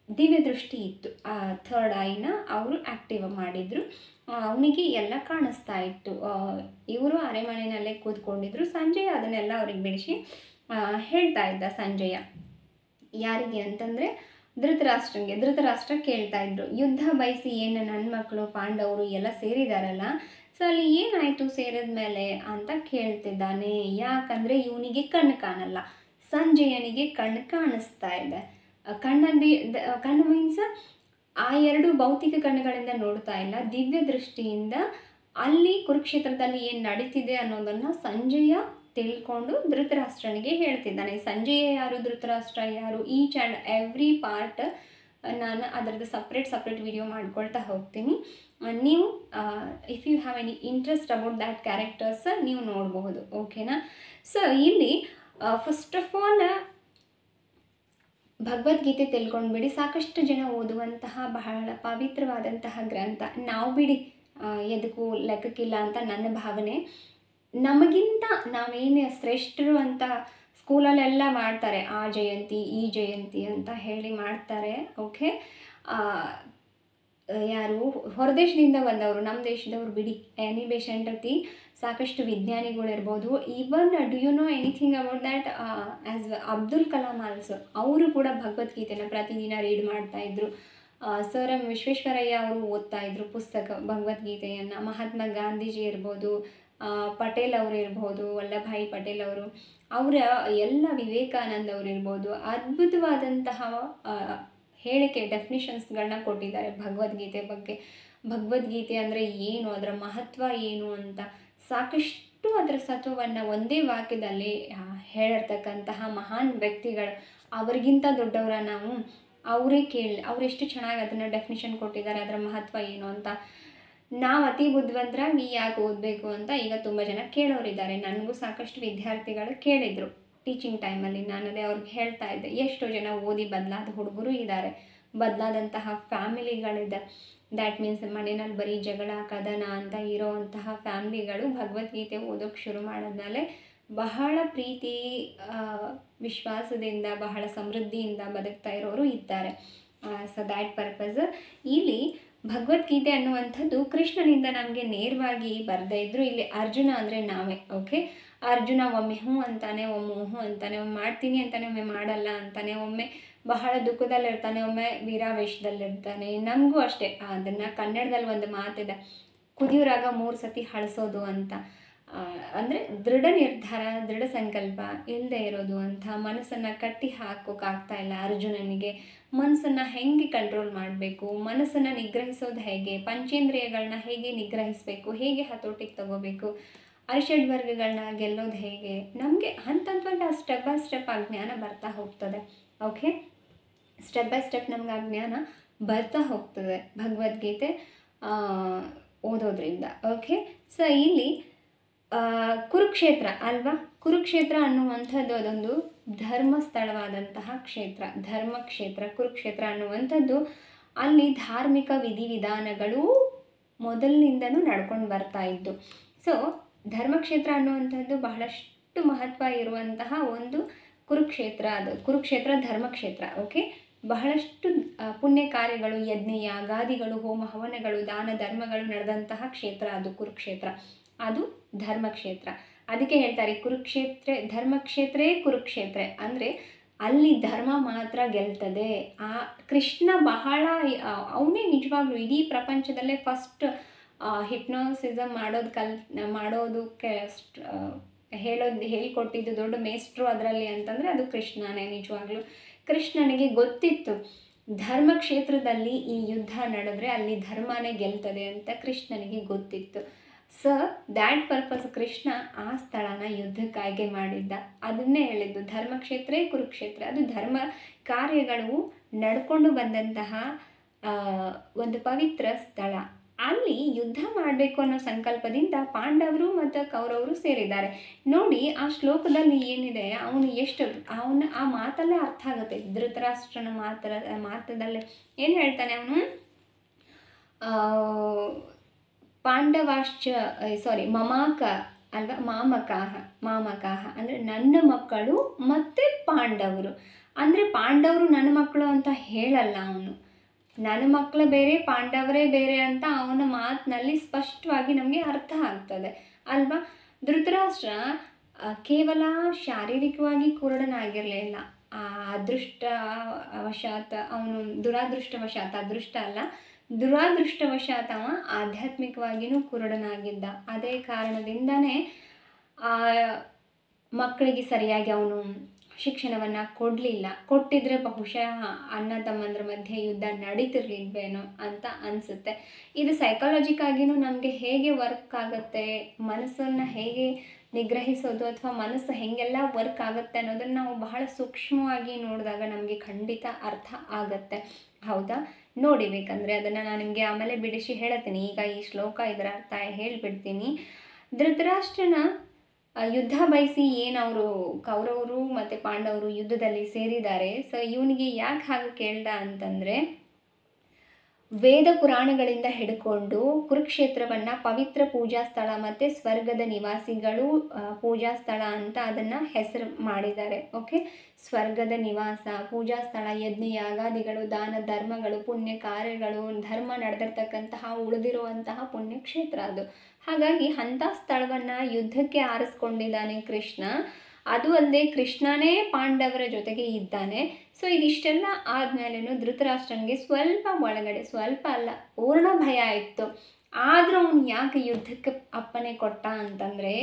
ದಿವ್ಯ ದೃಷ್ಟಿ ಇತ್ತು. ಆ ಥರ್ಡ್ ಐನ ಅವರು ಆ್ಯಕ್ಟಿವ್ ಮಾಡಿದರು. ಅವನಿಗೆ ಎಲ್ಲ ಕಾಣಿಸ್ತಾ ಇತ್ತು. ಇವರು ಅರೆಮನೆಯಲ್ಲೇ ಕೂತ್ಕೊಂಡಿದ್ರು. ಸಂಜಯ ಅದನ್ನೆಲ್ಲ ಅವ್ರಿಗೆ ಬಿಡಿಸಿ ಹೇಳ್ತಾ ಇದ್ದ. ಸಂಜಯ ಯಾರಿಗೆ ಅಂತಂದರೆ ಧೃತರಾಷ್ಟ್ರಂಗೆ. ಧೃತರಾಷ್ಟ್ರ ಕೇಳ್ತಾ ಇದ್ರು, ಯುದ್ಧ ಬಯಸಿ ಏನು ನನ್ನ ಮಕ್ಕಳು ಪಾಂಡವರು ಎಲ್ಲ ಸೇರಿದಾರಲ್ಲ, ಸೊ ಅಲ್ಲಿ ಏನಾಯಿತು ಸೇರಿದ ಮೇಲೆ ಅಂತ ಕೇಳ್ತಿದ್ದಾನೆ. ಯಾಕಂದರೆ ಇವನಿಗೆ ಕಣ್ಣು ಕಾಣಲ್ಲ, ಸಂಜಯನಿಗೆ ಕಣ್ಣು ಕಾಣಿಸ್ತಾ ಇದೆ. ಕಣ್ಣು ಮೀನ್ಸ್ ಆ ಎರಡು ಭೌತಿಕ ಕಣ್ಣುಗಳಿಂದ ನೋಡ್ತಾ ಇಲ್ಲ, ದಿವ್ಯ ದೃಷ್ಟಿಯಿಂದ ಅಲ್ಲಿ ಕುರುಕ್ಷೇತ್ರದಲ್ಲಿ ಏನು ನಡೀತಿದೆ ಅನ್ನೋದನ್ನು ಸಂಜಯ ತಿಳ್ಕೊಂಡು ಧೃತರಾಷ್ಟ್ರನಿಗೆ ಹೇಳ್ತಿದ್ದಾನೆ. ಸಂಜಯ ಯಾರು, ಧೃತರಾಷ್ಟ್ರ ಯಾರು, ಈಚ್ ಆ್ಯಂಡ್ ಎವ್ರಿ ಪಾರ್ಟ್ ನಾನು ಅದರದ್ದು ಸಪ್ರೇಟ್ ವಿಡಿಯೋ ಮಾಡ್ಕೊಳ್ತಾ ಹೋಗ್ತೀನಿ. ನೀವು if you have any interest about that characters ನೀವು ನೋಡಬಹುದು. ಓಕೆನಾ? ಸೊ ಇಲ್ಲಿ ಫಸ್ಟ್ ಆಫ್ ಆಲ್ ಭಗವದ್ಗೀತೆ ತಿಳ್ಕೊಂಡ್ಬಿಡಿ. ಸಾಕಷ್ಟು ಜನ ಓದುವಂತಹ ಬಹಳ ಪವಿತ್ರವಾದಂತಹ ಗ್ರಂಥ. ನಾವು ಬಿಡಿ ಎದಕ್ಕೂ ಲೆಕ್ಕಕ್ಕಿಲ್ಲ ಅಂತ ನನ್ನ ಭಾವನೆ. ನಮಗಿಂತ ನಾವೇನು ಶ್ರೇಷ್ಠರು ಅಂತ ಸ್ಕೂಲಲ್ಲೆಲ್ಲ ಮಾಡ್ತಾರೆ, ಆ ಜಯಂತಿ ಈ ಜಯಂತಿ ಅಂತ ಹೇಳಿ ಮಾಡ್ತಾರೆ. ಓಕೆ, ಯಾರು ಹೊರದೇಶದಿಂದ ಬಂದವರು, ನಮ್ಮ ದೇಶದವ್ರು ಬಿಡಿ, ಎನಿ ಬೇಷಂಟತಿ ಸಾಕಷ್ಟು ವಿಜ್ಞಾನಿಗಳಿರ್ಬೋದು. Even do you know anything about that as Abdul Kalam also, ಅವರು ಕೂಡ ಭಗವದ್ಗೀತೆನ ಪ್ರತಿದಿನ ರೀಡ್ ಮಾಡ್ತಾಯಿದ್ರು. ಸರ್ ಎಂ ವಿಶ್ವೇಶ್ವರಯ್ಯ ಅವರು ಓದ್ತಾ ಇದ್ರು ಪುಸ್ತಕ ಭಗವದ್ಗೀತೆಯನ್ನು. ಮಹಾತ್ಮ ಗಾಂಧೀಜಿ ಇರ್ಬೋದು, ಪಟೇಲ್ ಅವರು ಇರ್ಬೋದು, ವಲ್ಲಭಾಯಿ ಪಟೇಲ್ ಅವರು, ಅವರ ಎಲ್ಲ ವಿವೇಕಾನಂದ ಅವರು ಇರ್ಬೋದು, ಅದ್ಭುತವಾದಂತಹ ಹೇಳಿಕೆ ಡೆಫಿನಿಷನ್ಸ್ಗಳನ್ನ ಕೊಟ್ಟಿದ್ದಾರೆ ಭಗವದ್ಗೀತೆ ಬಗ್ಗೆ. ಭಗವದ್ಗೀತೆ ಅಂದರೆ ಏನು, ಅದರ ಮಹತ್ವ ಏನು ಅಂತ ಸಾಕಷ್ಟು ಅದರ ಸತ್ವವನ್ನು ಒಂದೇ ವಾಕ್ಯದಲ್ಲಿ ಹೇಳಿರ್ತಕ್ಕಂತಹ ಮಹಾನ್ ವ್ಯಕ್ತಿಗಳು. ಅವರಿಗಿಂತ ದೊಡ್ಡವರ ನಾವು, ಅವರೇ ಅವರೆಷ್ಟು ಚೆನ್ನಾಗಿ ಅದನ್ನು ಡೆಫಿನಿಷನ್ ಕೊಟ್ಟಿದ್ದಾರೆ, ಅದರ ಮಹತ್ವ ಏನು ಅಂತ. ನಾವು ಅತಿ ಬುದ್ಧಿವಂತರಾಗಿ ಯಾಕೆ ಓದಬೇಕು ಅಂತ ಈಗ ತುಂಬ ಜನ ಕೇಳೋರಿದ್ದಾರೆ. ನನಗೂ ಸಾಕಷ್ಟು ವಿದ್ಯಾರ್ಥಿಗಳು ಕೇಳಿದರು ಟೀಚಿಂಗ್ ಟೈಮಲ್ಲಿ. ನಾನು ಅದೇ ಅವ್ರಿಗೆ ಹೇಳ್ತಾ ಇದ್ದೆ, ಎಷ್ಟೋ ಜನ ಓದಿ ಬದಲಾದ ಹುಡುಗರು ಇದ್ದಾರೆ, ಬದಲಾದಂತಹ ಫ್ಯಾಮಿಲಿಗಳಿದೆ. ದ್ಯಾಟ್ ಮೀನ್ಸ್ ಮನೆಯಲ್ಲಿ ಬರೀ ಜಗಳ ಕದನ ಅಂತ ಇರೋವಂತಹ ಫ್ಯಾಮ್ಲಿಗಳು ಭಗವದ್ಗೀತೆ ಓದೋಕ್ಕೆ ಶುರು ಮಾಡಿದ್ಮೇಲೆ ಬಹಳ ಪ್ರೀತಿ ವಿಶ್ವಾಸದಿಂದ ಬಹಳ ಸಮೃದ್ಧಿಯಿಂದ ಬದುಕ್ತಾ ಇರೋರು ಇದ್ದಾರೆ. ಸೊ ದ್ಯಾಟ್ ಪರ್ಪಸ್ ಇಲ್ಲಿ ಭಗವದ್ಗೀತೆ ಅನ್ನುವಂಥದ್ದು ಕೃಷ್ಣನಿಂದ ನಮಗೆ ನೇರವಾಗಿ ಬರದೇ ಇದ್ದರೂ ಇಲ್ಲಿ ಅರ್ಜುನ ಅಂದರೆ ನಾವೇ. ಓಕೆ, ಅರ್ಜುನ ಒಮ್ಮೆ ಹ್ಞೂ ಅಂತಾನೆ, ಒಮ್ಮೆ ಹ್ಞೂ ಅಂತಾನೆ, ಒಮ್ಮೆ ಮಾಡ್ತೀನಿ ಅಂತಾನೆ, ಒಮ್ಮೆ ಮಾಡಲ್ಲ ಅಂತಾನೆ, ಒಮ್ಮೆ ಬಹಳ ದುಃಖದಲ್ಲಿರ್ತಾನೆ, ಒಮ್ಮೆ ವೀರಾವೇಶದಲ್ಲಿರ್ತಾನೆ. ನಮಗೂ ಅಷ್ಟೇ. ಅದನ್ನು ಕನ್ನಡದಲ್ಲಿ ಒಂದು ಮಾತಿದೆ, ಕುದಿಯೋರಾಗ 3 ಸತಿ ಹಳಸೋದು ಅಂತ. ಅಂದರೆ ದೃಢ ನಿರ್ಧಾರ, ದೃಢ ಸಂಕಲ್ಪ ಇಲ್ಲದೆ ಇರೋದು ಅಂತ. ಮನಸ್ಸನ್ನು ಕಟ್ಟಿ ಹಾಕೋಕ್ಕಾಗ್ತಾ ಇಲ್ಲ ಅರ್ಜುನನಿಗೆ. ಮನಸ್ಸನ್ನು ಹೇಗೆ ಕಂಟ್ರೋಲ್ ಮಾಡಬೇಕು, ಮನಸ್ಸನ್ನು ನಿಗ್ರಹಿಸೋದು ಹೇಗೆ, ಪಂಚೇಂದ್ರಿಯಗಳನ್ನ ಹೇಗೆ ನಿಗ್ರಹಿಸಬೇಕು, ಹೇಗೆ ಹತೋಟಿಗೆ ತಗೋಬೇಕು, ಅರಿಷಡ್ವರ್ಗಗಳನ್ನ ಗೆಲ್ಲೋದು ಹೇಗೆ, ನಮಗೆ ಹಂತವಾಗಿ ಆ ಸ್ಟೆಪ್ ಬೈ ಸ್ಟೆಪ್ ಆ ಜ್ಞಾನ ಬರ್ತಾ ಹೋಗ್ತದೆ. ಓಕೆ, ಸ್ಟೆಪ್ ಬೈ ಸ್ಟೆಪ್ ನಮ್ಗೆ ಆ ಜ್ಞಾನ ಬರ್ತಾ ಹೋಗ್ತದೆ ಭಗವದ್ಗೀತೆ ಓದೋದ್ರಿಂದ. ಓಕೆ, ಸೊ ಇಲ್ಲಿ ಕುರುಕ್ಷೇತ್ರ ಅಲ್ವಾ, ಕುರುಕ್ಷೇತ್ರ ಅನ್ನುವಂಥದ್ದು ಅದೊಂದು ಧರ್ಮಸ್ಥಳವಾದಂತಹ ಕ್ಷೇತ್ರ, ಧರ್ಮಕ್ಷೇತ್ರ. ಕುರುಕ್ಷೇತ್ರ ಅನ್ನುವಂಥದ್ದು ಅಲ್ಲಿ ಧಾರ್ಮಿಕ ವಿಧಿವಿಧಾನಗಳು ಮೊದಲಿನಿಂದನೂ ನಡ್ಕೊಂಡು ಬರ್ತಾ ಇದ್ದು. ಸೊ ಧರ್ಮಕ್ಷೇತ್ರ ಅನ್ನುವಂಥದ್ದು ಬಹಳಷ್ಟು ಮಹತ್ವ ಇರುವಂತಹ ಒಂದು ಕುರುಕ್ಷೇತ್ರ. ಅದು ಕುರುಕ್ಷೇತ್ರ ಧರ್ಮಕ್ಷೇತ್ರ. ಓಕೆ, ಬಹಳಷ್ಟು ಪುಣ್ಯ ಕಾರ್ಯಗಳು, ಯಜ್ಞ ಯಾಗಾದಿಗಳು, ಹೋಮ ಹವನಗಳು, ದಾನ ಧರ್ಮಗಳು ನಡೆದಂತಹ ಕ್ಷೇತ್ರ ಅದು ಕುರುಕ್ಷೇತ್ರ. ಅದು ಧರ್ಮಕ್ಷೇತ್ರ. ಅದಕ್ಕೆ ಹೇಳ್ತಾರೆ ಧರ್ಮಕ್ಷೇತ್ರೇ ಕುರುಕ್ಷೇತ್ರ. ಅಂದರೆ ಅಲ್ಲಿ ಧರ್ಮ ಮಾತ್ರ ಗೆಲ್ತದೆ. ಆ ಕೃಷ್ಣ ಬಹಳ ಅವನೇ ನಿಜವಾಗ್ಲೂ ಇಡೀ ಪ್ರಪಂಚದಲ್ಲೇ ಫಸ್ಟ್ ಹಿಪ್ನೋಸಿಸಮ್ ಮಾಡೋದಕ್ಕೆ ಹೇಳ್ಕೊಟ್ಟಿದ್ದು ದೊಡ್ಡ ಮೇಸ್ಟ್ರು ಅದರಲ್ಲಿ ಅಂತಂದರೆ ಅದು ಕೃಷ್ಣನೇ. ನಿಜವಾಗ್ಲೂ ಕೃಷ್ಣನಿಗೆ ಗೊತ್ತಿತ್ತು ಧರ್ಮಕ್ಷೇತ್ರದಲ್ಲಿ ಈ ಯುದ್ಧ ನಡೆದ್ರೆ ಅಲ್ಲಿ ಧರ್ಮನೇ ಗೆಲ್ತದೆ ಅಂತ ಕೃಷ್ಣನಿಗೆ ಗೊತ್ತಿತ್ತು. ಸೊ ದ್ಯಾಟ್ ಪರ್ಪಸ್ ಕೃಷ್ಣ ಆ ಸ್ಥಳನ ಯುದ್ಧಕ್ಕೆ ಆಯ್ಕೆ ಮಾಡಿದ್ದ. ಅದನ್ನೇ ಹೇಳಿದ್ದು ಧರ್ಮಕ್ಷೇತ್ರೇ ಕುರುಕ್ಷೇತ್ರ. ಅದು ಧರ್ಮ ಕಾರ್ಯಗಳು ನಡ್ಕೊಂಡು ಬಂದಂತಹ ಒಂದು ಪವಿತ್ರ ಸ್ಥಳ. ಅಲ್ಲಿ ಯುದ್ಧ ಮಾಡಬೇಕು ಅನ್ನೋ ಸಂಕಲ್ಪದಿಂದ ಪಾಂಡವರು ಮತ್ತು ಕೌರವರು ಸೇರಿದ್ದಾರೆ. ನೋಡಿ ಆ ಶ್ಲೋಕದಲ್ಲಿ ಏನಿದೆ, ಅವನು ಆ ಮಾತಲ್ಲೇ ಅರ್ಥ ಆಗುತ್ತೆ. ಧೃತರಾಷ್ಟ್ರನ ಮಾತದಲ್ಲೇ ಏನು ಹೇಳ್ತಾನೆ ಅವನು, ಮಮಾಕ ಅಲ್ವಾ, ಮಾಮಕಾಹ ಅಂದರೆ ನನ್ನ ಮಕ್ಕಳು ಮತ್ತು ಪಾಂಡವರು. ಅಂದರೆ ಪಾಂಡವರು ನನ್ನ ಮಕ್ಕಳು ಅಂತ ಹೇಳಲ್ಲ ಅವನು. ನನ್ನ ಮಕ್ಕಳು ಬೇರೆ, ಪಾಂಡವರೇ ಬೇರೆ ಅಂತ ಅವನ ಮಾತಿನಲ್ಲಿ ಸ್ಪಷ್ಟವಾಗಿ ನಮಗೆ ಅರ್ಥ ಆಗ್ತದೆ ಅಲ್ವಾ. ಧೃತರಾಷ್ಟ್ರ ಕೇವಲ ಶಾರೀರಿಕವಾಗಿ ಕುರುಡನಾಗಿರಲಿಲ್ಲ. ಅದೃಷ್ಟವಶಾತ್ ಅವನು ದುರಾದೃಷ್ಟವಶಾತ್, ಅದೃಷ್ಟ ಅಲ್ಲ ದುರಾದೃಷ್ಟವಶಾತ್ ಅವ ಆಧ್ಯಾತ್ಮಿಕವಾಗಿಯೂ ಕುರುಡನಾಗಿದ್ದ. ಅದೇ ಕಾರಣದಿಂದನೇ ಮಕ್ಕಳಿಗೆ ಸರಿಯಾಗಿ ಅವನು ಶಿಕ್ಷಣವನ್ನು ಕೊಡಲಿಲ್ಲ. ಕೊಟ್ಟಿದ್ರೆ ಬಹುಶಃ ಅಣ್ಣ ತಮ್ಮಂದ್ರ ಮಧ್ಯೆ ಯುದ್ಧ ನಡೀತಿರ್ಲಿಲ್ವೇನೋ ಅಂತ ಅನಿಸುತ್ತೆ. ಇದು ಸೈಕಾಲಜಿಕ್ಕಾಗಿಯೂ ನಮಗೆ ಹೇಗೆ ವರ್ಕ್ ಆಗುತ್ತೆ, ಮನಸ್ಸನ್ನು ಹೇಗೆ ನಿಗ್ರಹಿಸೋದು ಅಥವಾ ಮನಸ್ಸು ಹೇಗೆಲ್ಲ ವರ್ಕ್ ಆಗುತ್ತೆ ಅನ್ನೋದನ್ನು ನಾವು ಬಹಳ ಸೂಕ್ಷ್ಮವಾಗಿ ನೋಡಿದಾಗ ನಮಗೆ ಖಂಡಿತ ಅರ್ಥ ಆಗುತ್ತೆ. ಹೌದಾ, ನೋಡಿ ಬೇಕಂದರೆ ಅದನ್ನು ನಾನು ನಿಮಗೆ ಆಮೇಲೆ ಬಿಡಿಸಿ ಹೇಳ್ತೀನಿ. ಈಗ ಈ ಶ್ಲೋಕ ಇದರ ಅರ್ಥ ಹೇಳಿಬಿಡ್ತೀನಿ. ಧೃತರಾಷ್ಟ್ರನ ಯುದ್ಧ ಬಯಸಿ ಏನವರು ಕೌರವರು ಮತ್ತು ಪಾಂಡವರು ಯುದ್ಧದಲ್ಲಿ ಸೇರಿದ್ದಾರೆ. ಸೊ ಇವನಿಗೆ ಯಾಕೆ ಹಾಗೆ ಕೇಳ್ದ ಅಂತಂದರೆ, ವೇದ ಪುರಾಣಗಳಿಂದ ಹಿಡ್ಕೊಂಡು ಕುರುಕ್ಷೇತ್ರವನ್ನು ಪವಿತ್ರ ಪೂಜಾ ಸ್ಥಳ ಮತ್ತು ಸ್ವರ್ಗದ ನಿವಾಸಿಗಳು ಪೂಜಾ ಸ್ಥಳ ಅಂತ ಅದನ್ನು ಹೆಸರು ಮಾಡಿದ್ದಾರೆ. ಓಕೆ, ಸ್ವರ್ಗದ ನಿವಾಸ, ಪೂಜಾ ಸ್ಥಳ, ಯಜ್ಞ ಯಾಗಾದಿಗಳು, ದಾನ ಧರ್ಮಗಳು, ಪುಣ್ಯ ಕಾರ್ಯಗಳು, ಧರ್ಮ ನಡೆದಿರ್ತಕ್ಕಂತಹ ಉಳಿದಿರುವಂತಹ ಪುಣ್ಯಕ್ಷೇತ್ರ ಅದು. ಹಾಗಾಗಿ ಅಂಥ ಸ್ಥಳವನ್ನು ಯುದ್ಧಕ್ಕೆ ಆರಿಸ್ಕೊಂಡಿದ್ದಾನೆ ಕೃಷ್ಣ. ಅದು ಅಲ್ಲದೆ ಕೃಷ್ಣನೇ ಪಾಂಡವರ ಜೊತೆಗೆ ಇದ್ದಾನೆ. ಸೊ ಇದಿಷ್ಟೆಲ್ಲ ಆದಮೇಲೆನೂ ಧೃತರಾಷ್ಟ್ರನಿಗೆ ಸ್ವಲ್ಪ ಒಳಗಡೆ, ಸ್ವಲ್ಪ ಅಲ್ಲ ಪೂರ್ಣ ಭಯ ಇತ್ತು. ಆದರೂ ಅವನು ಯಾಕೆ ಯುದ್ಧಕ್ಕೆ ಅಪ್ಪನೆ ಕೊಟ್ಟ ಅಂತಂದರೆ,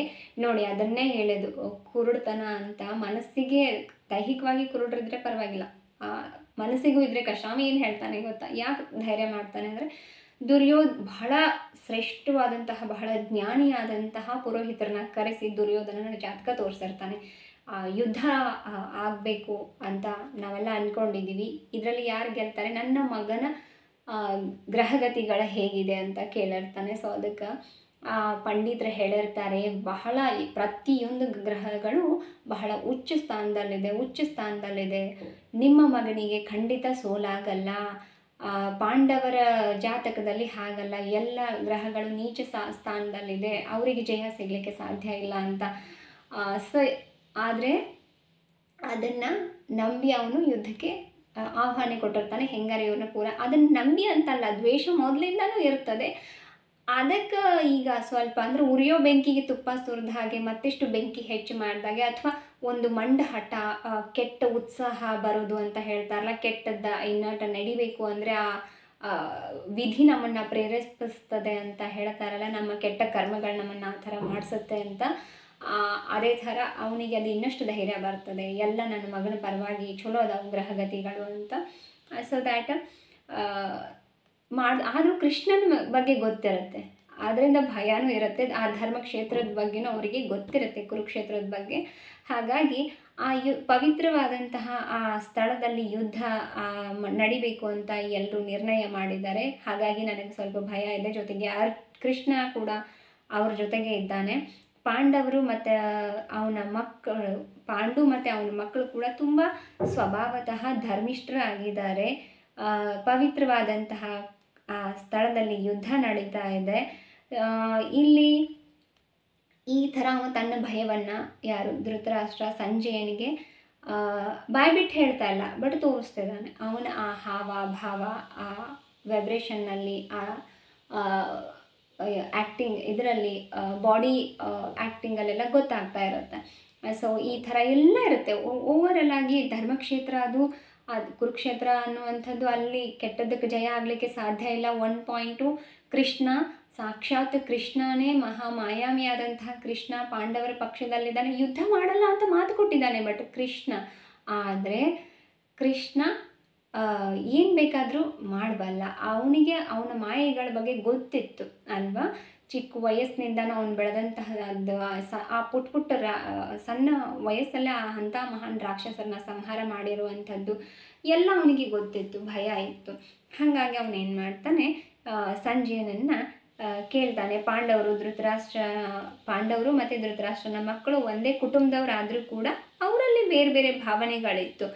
ನೋಡಿ ಅದನ್ನೇ ಹೇಳೋದು, ಕುರುಡ್ತನ ಅಂತ. ಮನಸ್ಸಿಗೆ ದೈಹಿಕವಾಗಿ ಕುರುಡ್ರಿದ್ರೆ ಪರವಾಗಿಲ್ಲ, ಮನಸ್ಸಿಗೂ ಇದ್ರೆ ಕಷ್ಟ. ಏನು ಹೇಳ್ತಾನೆ ಗೊತ್ತಾ, ಯಾಕೆ ಧೈರ್ಯ ಮಾಡ್ತಾನೆ ಅಂದರೆ, ಬಹಳ ಶ್ರೇಷ್ಠವಾದಂತಹ ಬಹಳ ಜ್ಞಾನಿಯಾದಂತಹ ಪುರೋಹಿತರನ್ನ ಕರೆಸಿ ದುರ್ಯೋಧನನ ಜಾತಕ ತೋರಿಸಿರ್ತಾನೆ. ಯುದ್ಧ ಆಗಬೇಕು ಅಂತ ನಾವೆಲ್ಲ ಅಂದ್ಕೊಂಡಿದ್ದೀವಿ, ಇದರಲ್ಲಿ ಯಾರು ಗೆಲ್ತಾರೆ, ನನ್ನ ಮಗನ ಗ್ರಹಗತಿಗಳ ಹೇಗಿದೆ ಅಂತ ಕೇಳಿರ್ತಾನೆ. ಸೊ ಅದಕ್ಕೆ ಪಂಡಿತರು ಹೇಳಿರ್ತಾರೆ, ಬಹಳ ಪ್ರತಿಯೊಂದು ಗ್ರಹಗಳು ಬಹಳ ಉಚ್ಚ ಸ್ಥಾನದಲ್ಲಿದೆ, ನಿಮ್ಮ ಮಗನಿಗೆ ಖಂಡಿತ ಸೋಲಾಗಲ್ಲ. ಪಾಂಡವರ ಜಾತಕದಲ್ಲಿ ಹಾಗಲ್ಲ, ಎಲ್ಲ ಗ್ರಹಗಳು ನೀಚ ಸ್ಥಾನದಲ್ಲಿದೆ, ಅವರಿಗೆ ಜಯ ಸಿಗಲಿಕ್ಕೆ ಸಾಧ್ಯ ಇಲ್ಲ ಅಂತ. ಆದರೆ ಅದನ್ನು ನಂಬಿ ಅವನು ಯುದ್ಧಕ್ಕೆ ಆಹ್ವಾನ ಕೊಟ್ಟಿರ್ತಾನೆ. ಹೆಂಗಾರೆ ಇವ್ರನ್ನ ಪೂರ ಅದನ್ನು ನಂಬಿ ಅಂತಲ್ಲ, ದ್ವೇಷ ಮೊದಲಿಂದನೂ ಇರ್ತದೆ. ಅದಕ್ಕೆ ಈಗ ಸ್ವಲ್ಪ ಅಂದರೆ ಉರಿಯೋ ಬೆಂಕಿಗೆ ತುಪ್ಪ ಸುರಿದ ಹಾಗೆ ಮತ್ತಿಷ್ಟು ಬೆಂಕಿ ಹೆಚ್ಚು ಮಾಡಿದಾಗೆ, ಅಥವಾ ಒಂದು ಮಂಡಹಠ, ಕೆಟ್ಟ ಉತ್ಸಾಹ ಬರೋದು ಅಂತ ಹೇಳ್ತಾರಲ್ಲ, ಕೆಟ್ಟದ್ದ ಇನ್ನಟ ನಡಿಬೇಕು ಅಂದರೆ ಆ ವಿಧಿ ನಮ್ಮನ್ನು ಪ್ರೇರೇಪಿಸ್ತದೆ ಅಂತ ಹೇಳ್ತಾರಲ್ಲ, ನಮ್ಮ ಕೆಟ್ಟ ಕರ್ಮಗಳು ನಮ್ಮನ್ನು ಆ ಥರ ಮಾಡಿಸುತ್ತೆ ಅಂತ. ಅದೇ ಥರ ಅವನಿಗೆ ಅದು ಇನ್ನಷ್ಟು ಧೈರ್ಯ ಬರ್ತದೆ, ಎಲ್ಲ ನನ್ನ ಮಗನ ಪರವಾಗಿ ಚಲೋ ಅದಾವ ಗ್ರಹಗತಿಗಳು ಅಂತ. ಸೊ ದ್ಯಾಟ್ ಆದರೂ ಕೃಷ್ಣನ ಬಗ್ಗೆ ಗೊತ್ತಿರುತ್ತೆ, ಆದ್ದರಿಂದ ಭಯನೂ ಇರುತ್ತೆ. ಆ ಧರ್ಮಕ್ಷೇತ್ರದ ಬಗ್ಗೆನೂ ಅವರಿಗೆ ಗೊತ್ತಿರುತ್ತೆ, ಕುರುಕ್ಷೇತ್ರದ ಬಗ್ಗೆ. ಹಾಗಾಗಿ ಆ ಪವಿತ್ರವಾದಂತಹ ಆ ಸ್ಥಳದಲ್ಲಿ ಯುದ್ಧ ನಡಿಬೇಕು ಅಂತ ಎಲ್ಲರೂ ನಿರ್ಣಯ ಮಾಡಿದ್ದಾರೆ. ಹಾಗಾಗಿ ನನಗೆ ಸ್ವಲ್ಪ ಭಯ ಇದೆ. ಜೊತೆಗೆ ಕೃಷ್ಣ ಕೂಡ ಅವ್ರ ಜೊತೆಗೆ ಇದ್ದಾನೆ. ಪಾಂಡವರು ಮತ್ತು ಅವನ ಮಕ್ಕಳು, ಪಾಂಡು ಮತ್ತು ಅವನ ಮಕ್ಕಳು ಕೂಡ ತುಂಬ ಸ್ವಭಾವತಃ ಧರ್ಮಿಷ್ಠರಾಗಿದ್ದಾರೆ. ಪವಿತ್ರವಾದಂತಹ ಆ ಸ್ಥಳದಲ್ಲಿ ಯುದ್ಧ ನಡೀತಾ ಇದೆ. ಇಲ್ಲಿ ಈ ಥರ ಅವ ತನ್ನ ಭಯವನ್ನು ಯಾರು ಧೃತರಾಷ್ಟ್ರ ಸಂಜಯನಿಗೆ ಬಾಯ್ಬಿಟ್ಟು ಹೇಳ್ತಾ ಇಲ್ಲ, ಬಟ್ ತೋರಿಸ್ತಿದ್ದಾನೆ. ಅವನ ಆ ಹಾವ ಭಾವ, ಆ ವೈಬ್ರೇಷನ್ನಲ್ಲಿ, ಆ ಆ್ಯಕ್ಟಿಂಗ್, ಇದರಲ್ಲಿ ಬಾಡಿ ಆ್ಯಕ್ಟಿಂಗಲ್ಲೆಲ್ಲ ಗೊತ್ತಾಗ್ತಾ ಇರುತ್ತೆ. ಸೊ ಈ ಥರ ಎಲ್ಲ ಇರುತ್ತೆ. ಓವರಲ್ ಆಗಿ ಧರ್ಮಕ್ಷೇತ್ರ ಅದು ಕುರುಕ್ಷೇತ್ರ ಅನ್ನುವಂಥದ್ದು, ಅಲ್ಲಿ ಕೆಟ್ಟದ್ದಕ್ಕೆ ಜಯ ಆಗಲಿಕ್ಕೆ ಸಾಧ್ಯ ಇಲ್ಲ. 1 ಪಾಯಿಂಟು ಕೃಷ್ಣ, ಸಾಕ್ಷಾತ್ ಕೃಷ್ಣನೇ ಮಹಾಮಾಯಾಮಿಯಾದಂತಹ ಕೃಷ್ಣ ಪಾಂಡವರ ಪಕ್ಷದಲ್ಲಿದ್ದಾನೆ, ಯುದ್ಧ ಮಾಡಲ್ಲ ಅಂತ ಮಾತು ಕೊಟ್ಟಿದ್ದಾನೆ. ಬಟ್ ಆದರೆ ಕೃಷ್ಣ ಏನು ಬೇಕಾದರೂ ಮಾಡಬಲ್ಲ. ಅವನಿಗೆ ಅವನ ಮಾಯೆಗಳ ಬಗ್ಗೆ ಗೊತ್ತಿತ್ತು ಅಲ್ವಾ. ಚಿಕ್ಕ ವಯಸ್ಸಿನಿಂದನೂ ಅವನು ಬೆಳೆದಂತಹದ್ದು, ಆ ಪುಟ್ಟ ಸಣ್ಣ ವಯಸ್ಸಲ್ಲೇ ಅಂಥ ಮಹಾನ್ ರಾಕ್ಷಸರನ್ನ ಸಂಹಾರ ಮಾಡಿರುವಂಥದ್ದು ಎಲ್ಲ ಅವನಿಗೆ ಗೊತ್ತಿತ್ತು, ಭಯ ಇತ್ತು. ಹಾಗಾಗಿ ಅವನೇನು ಮಾಡ್ತಾನೆ, ಸಂಜಯನನ್ನು ಕೇಳ್ತಾನೆ. ಪಾಂಡವರು ಮತ್ತು ಧೃತರಾಷ್ಟ್ರನ ಮಕ್ಕಳು ಒಂದೇ ಕುಟುಂಬದವರಾದರೂ ಕೂಡ ಅವರಲ್ಲಿ ಬೇರೆ ಬೇರೆ ಭಾವನೆಗಳಿತ್ತು.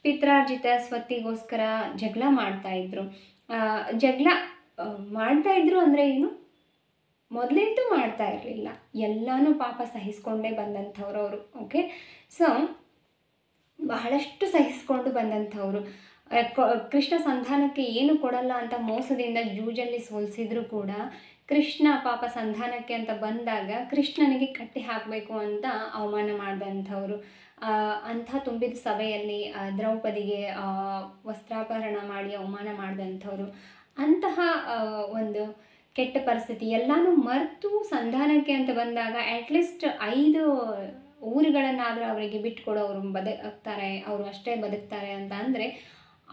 ಪಿತ್ರಾರ್ಜಿತ ಸ್ವತ್ತಿಗೋಸ್ಕರ ಜಗಳ ಮಾಡ್ತಾಯಿದ್ರು. ಅಂದರೆ ಏನು, ಮೊದಲಿಂದ ಮಾಡ್ತಾ ಇರಲಿಲ್ಲ, ಎಲ್ಲನೂ ಪಾಪ ಸಹಿಸ್ಕೊಂಡೇ ಬಂದಂಥವ್ರು ಅವರು. ಓಕೆ, ಸೊ ಬಹಳಷ್ಟು ಸಹಿಸ್ಕೊಂಡು ಬಂದಂಥವ್ರು. ಕೃಷ್ಣ ಸಂಧಾನಕ್ಕೆ ಏನು ಕೊಡಲ್ಲ ಅಂತ ಮೋಸದಿಂದ ಜೂಜಲ್ಲಿ ಸೋಲಿಸಿದ್ರು ಕೂಡ ಕೃಷ್ಣ ಪಾಪ ಸಂಧಾನಕ್ಕೆ ಅಂತ ಬಂದಾಗ ಕೃಷ್ಣನಿಗೆ ಕಟ್ಟಿ ಹಾಕಬೇಕು ಅಂತ ಅವಮಾನ ಮಾಡಿದಂಥವ್ರು. ಅಂಥ ತುಂಬಿದ ಸಭೆಯಲ್ಲಿ ದ್ರೌಪದಿಗೆ ವಸ್ತ್ರಾಪಹರಣ ಮಾಡಿ ಅವಮಾನ ಮಾಡಿದಂಥವ್ರು. ಅಂತಹ ಒಂದು ಕೆಟ್ಟ ಪರಿಸ್ಥಿತಿ ಎಲ್ಲನೂ ಮರೆತು ಸಂಧಾನಕ್ಕೆ ಅಂತ ಬಂದಾಗ ಅಟ್ಲೀಸ್ಟ್ 5 ಊರುಗಳನ್ನಾದರೂ ಅವರಿಗೆ ಬಿಟ್ಕೊಡು, ಅವರು ಬದುಕ್ತಾರೆ, ಅವರು ಅಷ್ಟೇ ಬದುಕ್ತಾರೆ ಅಂತ ಅಂದರೆ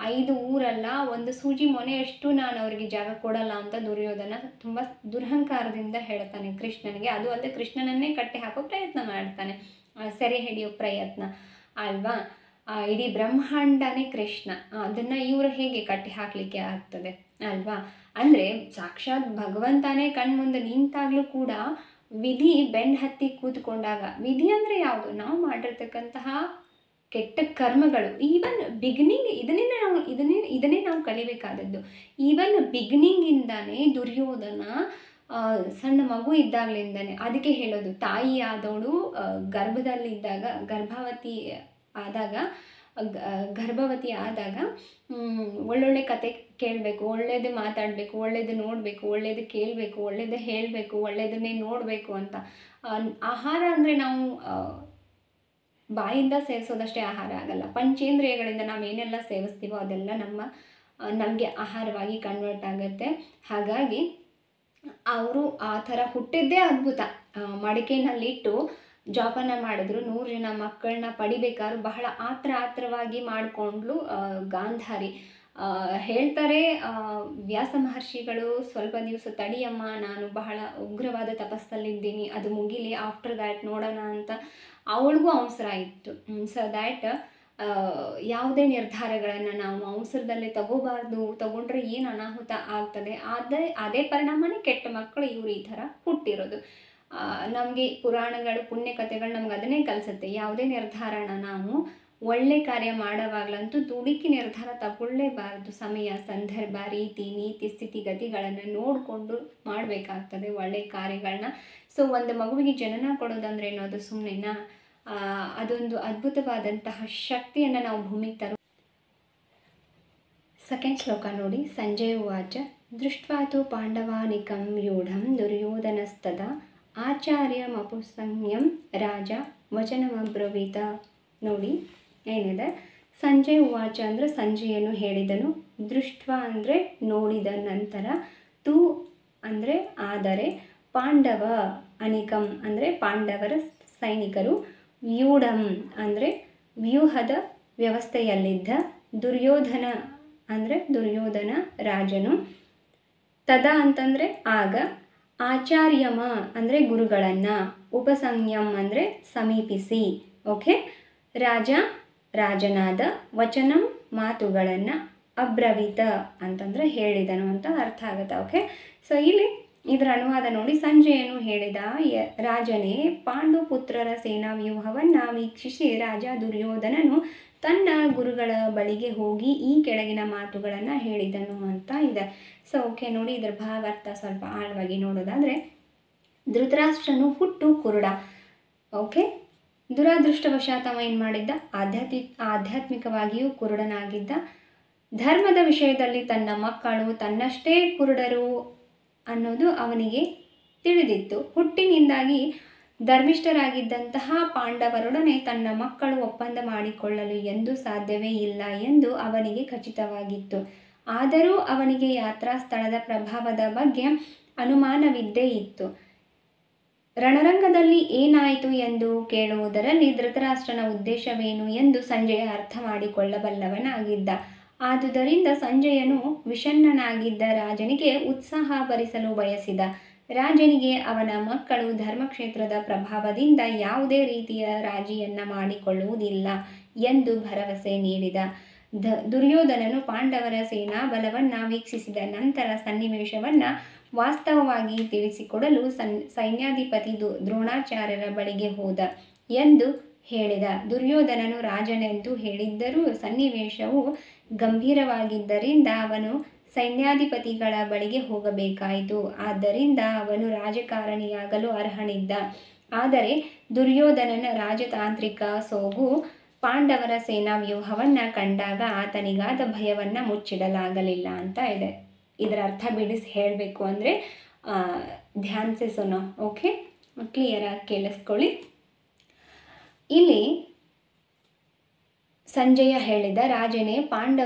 5 ಊರಲ್ಲ, ಒಂದು ಸೂಜಿ ಮೊನೆಯಷ್ಟು ನಾನು ಅವರಿಗೆ ಜಾಗ ಕೊಡಲ್ಲ ಅಂತ ದುರ್ಯೋಧನ ತುಂಬ ದುರಹಂಕಾರದಿಂದ ಹೇಳ್ತಾನೆ ಕೃಷ್ಣನಿಗೆ. ಅದು ಅಲ್ಲದೆ ಕೃಷ್ಣನನ್ನೇ ಕಟ್ಟಿ ಹಾಕೋ ಪ್ರಯತ್ನ ಮಾಡ್ತಾನೆ, ಸೆರೆ ಹಿಡಿಯೋ ಪ್ರಯತ್ನ ಅಲ್ವಾ. ಇಡೀ ಬ್ರಹ್ಮಾಂಡನೇ ಕೃಷ್ಣ, ಅದನ್ನು ಇವರು ಹೇಗೆ ಕಟ್ಟಿ ಹಾಕಲಿಕ್ಕೆ ಆಗ್ತದೆ ಅಲ್ವಾ. ಅಂದರೆ ಸಾಕ್ಷಾತ್ ಭಗವಂತನೇ ಕಣ್ಮುಂದೆ ನಿಂತಾಗಲೂ ಕೂಡ ವಿಧಿ ಬೆನ್ನು ಹತ್ತಿ ಕೂತ್ಕೊಂಡಾಗ, ವಿಧಿ ಅಂದರೆ ಯಾವುದು, ನಾವು ಮಾಡಿರ್ತಕ್ಕಂತಹ ಕೆಟ್ಟ ಕರ್ಮಗಳು. ಈವನ್ ಬಿಗಿನಿಂಗ್ ಇದನ್ನೇ ನಾವು ಕಲಿಬೇಕಾದದ್ದು. ಈವನ್ ಬಿಗಿನಿಂಗಿಂದಾನೇ ದುರ್ಯೋಧನ ಸಣ್ಣ ಮಗು ಇದ್ದಾಗಲಿಂದನೇ, ಅದಕ್ಕೆ ಹೇಳೋದು ತಾಯಿ ಆದವಳು ಗರ್ಭವತಿ ಆದಾಗ ಒಳ್ಳೊಳ್ಳೆ ಕತೆ ಕೇಳಬೇಕು, ಒಳ್ಳೇದು ಮಾತಾಡಬೇಕು, ಒಳ್ಳೇದು ನೋಡಬೇಕು, ಒಳ್ಳೇದು ಕೇಳಬೇಕು, ಒಳ್ಳೇದು ಹೇಳಬೇಕು, ಒಳ್ಳೇದನ್ನೇ ನೋಡಬೇಕು ಅಂತ. ಆಹಾರ ಅಂದರೆ ನಾವು ಬಾಯಿಂದ ಸೇವಿಸೋದಷ್ಟೇ ಆಹಾರ ಆಗಲ್ಲ, ಪಂಚೇಂದ್ರಿಯಗಳಿಂದ ನಾವೇನೆಲ್ಲ ಸೇವಿಸ್ತೀವೋ ಅದೆಲ್ಲ ನಮಗೆ ಆಹಾರವಾಗಿ ಕನ್ವರ್ಟ್ ಆಗುತ್ತೆ. ಹಾಗಾಗಿ ಅವರು ಆ ಥರ ಹುಟ್ಟಿದ್ದೇ ಅದ್ಭುತ. ಮಡಿಕೆನಲ್ಲಿಟ್ಟು ಜೋಪಾನ ಮಾಡಿದ್ರು, 100 ಜನ ಮಕ್ಕಳನ್ನ ಪಡಿಬೇಕಾದ್ರೂ ಬಹಳ ಆತ್ರವಾಗಿ ಮಾಡಿಕೊಂಡ್ಲು ಗಾಂಧಾರಿ. ಹೇಳ್ತಾರೆ ವ್ಯಾಸ ಮಹರ್ಷಿಗಳು, ಸ್ವಲ್ಪ ದಿವಸ ತಡಿಯಮ್ಮ, ನಾನು ಬಹಳ ಉಗ್ರವಾದ ತಪಸ್ಸಲ್ಲಿದ್ದೀನಿ, ಅದು ಮುಗಿಲಿ, ಆಫ್ಟರ್ ದ್ಯಾಟ್ ನೋಡೋಣ ಅಂತ ಅವಳಿಗೂ ಅವಸರ ಇತ್ತು. ಸೊ ದ್ಯಾಟ್ ಯಾವುದೇ ನಿರ್ಧಾರಗಳನ್ನು ನಾವು ಅವಸರದಲ್ಲೇ ತಗೋಬಾರ್ದು, ತಗೊಂಡ್ರೆ ಏನು ಅನಾಹುತ ಆಗ್ತದೆ, ಅದೇ ಪರಿಣಾಮನೇ ಕೆಟ್ಟ ಮಕ್ಕಳು ಇವರು ಈ ಥರ ಹುಟ್ಟಿರೋದು. ನಮಗೆ ಪುರಾಣಗಳು, ಪುಣ್ಯಕಥೆಗಳು ನಮ್ಗೆ ಅದನ್ನೇ ಕಲಿಸುತ್ತೆ. ಯಾವುದೇ ನಿರ್ಧಾರನ ನಾವು ಒಳ್ಳೆ ಕಾರ್ಯ ಮಾಡೋವಾಗಲಂತೂ ದುಡುಕಿ ನಿರ್ಧಾರ ತಗೊಳ್ಳೇಬಾರ್ದು. ಸಮಯ, ಸಂದರ್ಭ, ರೀತಿ, ನೀತಿ, ಸ್ಥಿತಿಗತಿಗಳನ್ನು ನೋಡಿಕೊಂಡು ಮಾಡಬೇಕಾಗ್ತದೆ ಒಳ್ಳೆ ಕಾರ್ಯಗಳನ್ನ. ಸೊ ಒಂದು ಮಗುವಿಗೆ ಜನನ ಕೊಡೋದಂದ್ರೆ ಏನೋದು ಸುಮ್ಮನೆನಾ? ಅದೊಂದು ಅದ್ಭುತವಾದಂತಹ ಶಕ್ತಿಯನ್ನು ನಾವು ಭೂಮಿಗೆ ತರೋ. ಸೆಕೆಂಡ್ ಶ್ಲೋಕ ನೋಡಿ. ಸಂಜಯ ಉವಾಚ ದೃಷ್ಟ್ವಾತು ಪಾಂಡವಾನಿಕಂ ವ್ಯೂಢಂ ದುರ್ಯೋಧನಸ್ತದಾ ಆಚಾರ್ಯಮಪುಸಂಜ್ಞಂ ರಾಜ ವಚನಮಬ್ರವೀತ. ನೋಡಿ ಏನಿದೆ, ಸಂಜಯ ಉವಾಚ ಅಂದರೆ ಸಂಜಯನು ಹೇಳಿದನು, ದೃಷ್ಟ್ವ ಅಂದರೆ ನೋಡಿದ ನಂತರ, ತು ಅಂದರೆ ಆದರೆ, ಪಾಂಡವ ಅನಿಕಂ ಅಂದರೆ ಪಾಂಡವರ ಸೈನಿಕರು, ವ್ಯೂಢಂ ಅಂದರೆ ವ್ಯೂಹದ ವ್ಯವಸ್ಥೆಯಲ್ಲಿದ್ದ, ದುರ್ಯೋಧನ ಅಂದರೆ ದುರ್ಯೋಧನ ರಾಜನು, ತದಾ ಅಂತಂದರೆ ಆಗ, ಆಚಾರ್ಯಮ ಅಂದರೆ ಗುರುಗಳನ್ನು, ಉಪಸಂಜ್ಞಂ ಅಂದರೆ ಸಮೀಪಿಸಿ, ಓಕೆ, ರಾಜನಾದ, ವಚನಂ ಮಾತುಗಳನ್ನು, ಅಬ್ರವೀತ ಅಂತಂದರೆ ಹೇಳಿದನು ಅಂತ ಅರ್ಥ ಆಗುತ್ತೆ. ಓಕೆ, ಸೊ ಇಲ್ಲಿ ಇದರ ಅನುವಾದ ನೋಡಿ. ಸಂಜಯನು ಹೇಳಿದ, ರಾಜನೇ, ಪಾಂಡುಪುತ್ರರ ಸೇನಾ ವ್ಯೂಹವನ್ನು ವೀಕ್ಷಿಸಿ ರಾಜ ದುರ್ಯೋಧನನು ತನ್ನ ಗುರುಗಳ ಬಳಿಗೆ ಹೋಗಿ ಈ ಕೆಳಗಿನ ಮಾತುಗಳನ್ನು ಹೇಳಿದನು ಅಂತ ಇದೆ. ಸೊ ಓಕೆ ನೋಡಿ, ಇದರ ಭಾವಾರ್ಥ ಸ್ವಲ್ಪ ಆಳವಾಗಿ ನೋಡೋದಾದರೆ, ಧೃತರಾಷ್ಟ್ರನು ಹುಟ್ಟು ಕುರುಡ. ಓಕೆ, ದುರಾದೃಷ್ಟವಶಾತ್ ಅವ ಏನು ಮಾಡಿದ್ದ, ಆಧ್ಯಾತ್ಮಿಕವಾಗಿಯೂ ಕುರುಡನಾಗಿದ್ದ. ಧರ್ಮದ ವಿಷಯದಲ್ಲಿ ತನ್ನ ಮಕ್ಕಳು ತನ್ನಷ್ಟೇ ಕುರುಡರು ಅನ್ನೋದು ಅವನಿಗೆ ತಿಳಿದಿತ್ತು. ಹುಟ್ಟಿನಿಂದಾಗಿ ಧರ್ಮಿಷ್ಠರಾಗಿದ್ದಂತಹ ಪಾಂಡವರೊಡನೆ ತನ್ನ ಮಕ್ಕಳು ಒಪ್ಪಂದ ಮಾಡಿಕೊಳ್ಳಲು ಎಂದೂ ಸಾಧ್ಯವೇ ಇಲ್ಲ ಎಂದು ಅವನಿಗೆ ಖಚಿತವಾಗಿತ್ತು. ಆದರೂ ಅವನಿಗೆ ಯಾತ್ರಾ ಸ್ಥಳದ ಪ್ರಭಾವದ ಬಗ್ಗೆ ಅನುಮಾನವಿದ್ದೇ ಇತ್ತು. ರಣರಂಗದಲ್ಲಿ ಏನಾಯಿತು ಎಂದು ಕೇಳುವುದರಲ್ಲಿ ಧೃತರಾಷ್ಟ್ರನ ಉದ್ದೇಶವೇನು ಎಂದು ಸಂಜಯ ಅರ್ಥ ಮಾಡಿಕೊಳ್ಳಬಲ್ಲವನಾಗಿದ್ದ. ಆದುದರಿಂದ ಸಂಜಯನು ವಿಷಣ್ಣನಾಗಿದ್ದ ರಾಜನಿಗೆ ಉತ್ಸಾಹ ಭರಿಸಲು ಬಯಸಿದ. ರಾಜನಿಗೆ ಅವನ ಮಕ್ಕಳು ಧರ್ಮಕ್ಷೇತ್ರದ ಪ್ರಭಾವದಿಂದ ಯಾವುದೇ ರೀತಿಯ ರಾಜಿಯನ್ನು ಮಾಡಿಕೊಳ್ಳುವುದಿಲ್ಲ ಎಂದು ಭರವಸೆ ನೀಡಿದ. ದುರ್ಯೋಧನನು ಪಾಂಡವರ ಸೇನಾ ಬಲವನ್ನು ವೀಕ್ಷಿಸಿದ ನಂತರ ಸನ್ನಿವೇಶವನ್ನು ವಾಸ್ತವವಾಗಿ ತಿಳಿಸಿಕೊಡಲು ಸೈನ್ಯಾಧಿಪತಿ ದ್ರೋಣಾಚಾರ್ಯರ ಬಳಿಗೆ ಹೋದ ಎಂದು ಹೇಳಿದ. ದುರ್ಯೋಧನನು ರಾಜನೆಂದು ಹೇಳಿದ್ದರೂ ಸನ್ನಿವೇಶವು ಗಂಭೀರವಾಗಿದ್ದರಿಂದ ಅವನು ಸೈನ್ಯಾಧಿಪತಿಗಳ ಬಳಿಗೆ ಹೋಗಬೇಕಾಯಿತು. ಆದ್ದರಿಂದ ಅವನು ರಾಜಕಾರಣಿಯಾಗಲು ಅರ್ಹನಿದ್ದ. ಆದರೆ ದುರ್ಯೋಧನನ ರಾಜತಾಂತ್ರಿಕ ಸೋಗು ಪಾಂಡವರ ಸೇನಾ ವ್ಯೂಹವನ್ನು ಕಂಡಾಗ ಆತನಿಗಾದ ಭಯವನ್ನು ಮುಚ್ಚಿಡಲಾಗಲಿಲ್ಲ ಅಂತ ಇದೆ. ಇದರ ಅರ್ಥ ಬಿಡಿಸಿ ಹೇಳಬೇಕು ಅಂದರೆ ಧ್ಯಾನ್ ಸೆ ಸುನೋ. ಓಕೆ, ಕ್ಲಿಯರಾಗಿ ಕೇಳಿಸ್ಕೊಳ್ಳಿ. ಇಲ್ಲಿ ಸಂಜಯ ಹೇಳಿದ, ರಾಜನೇ,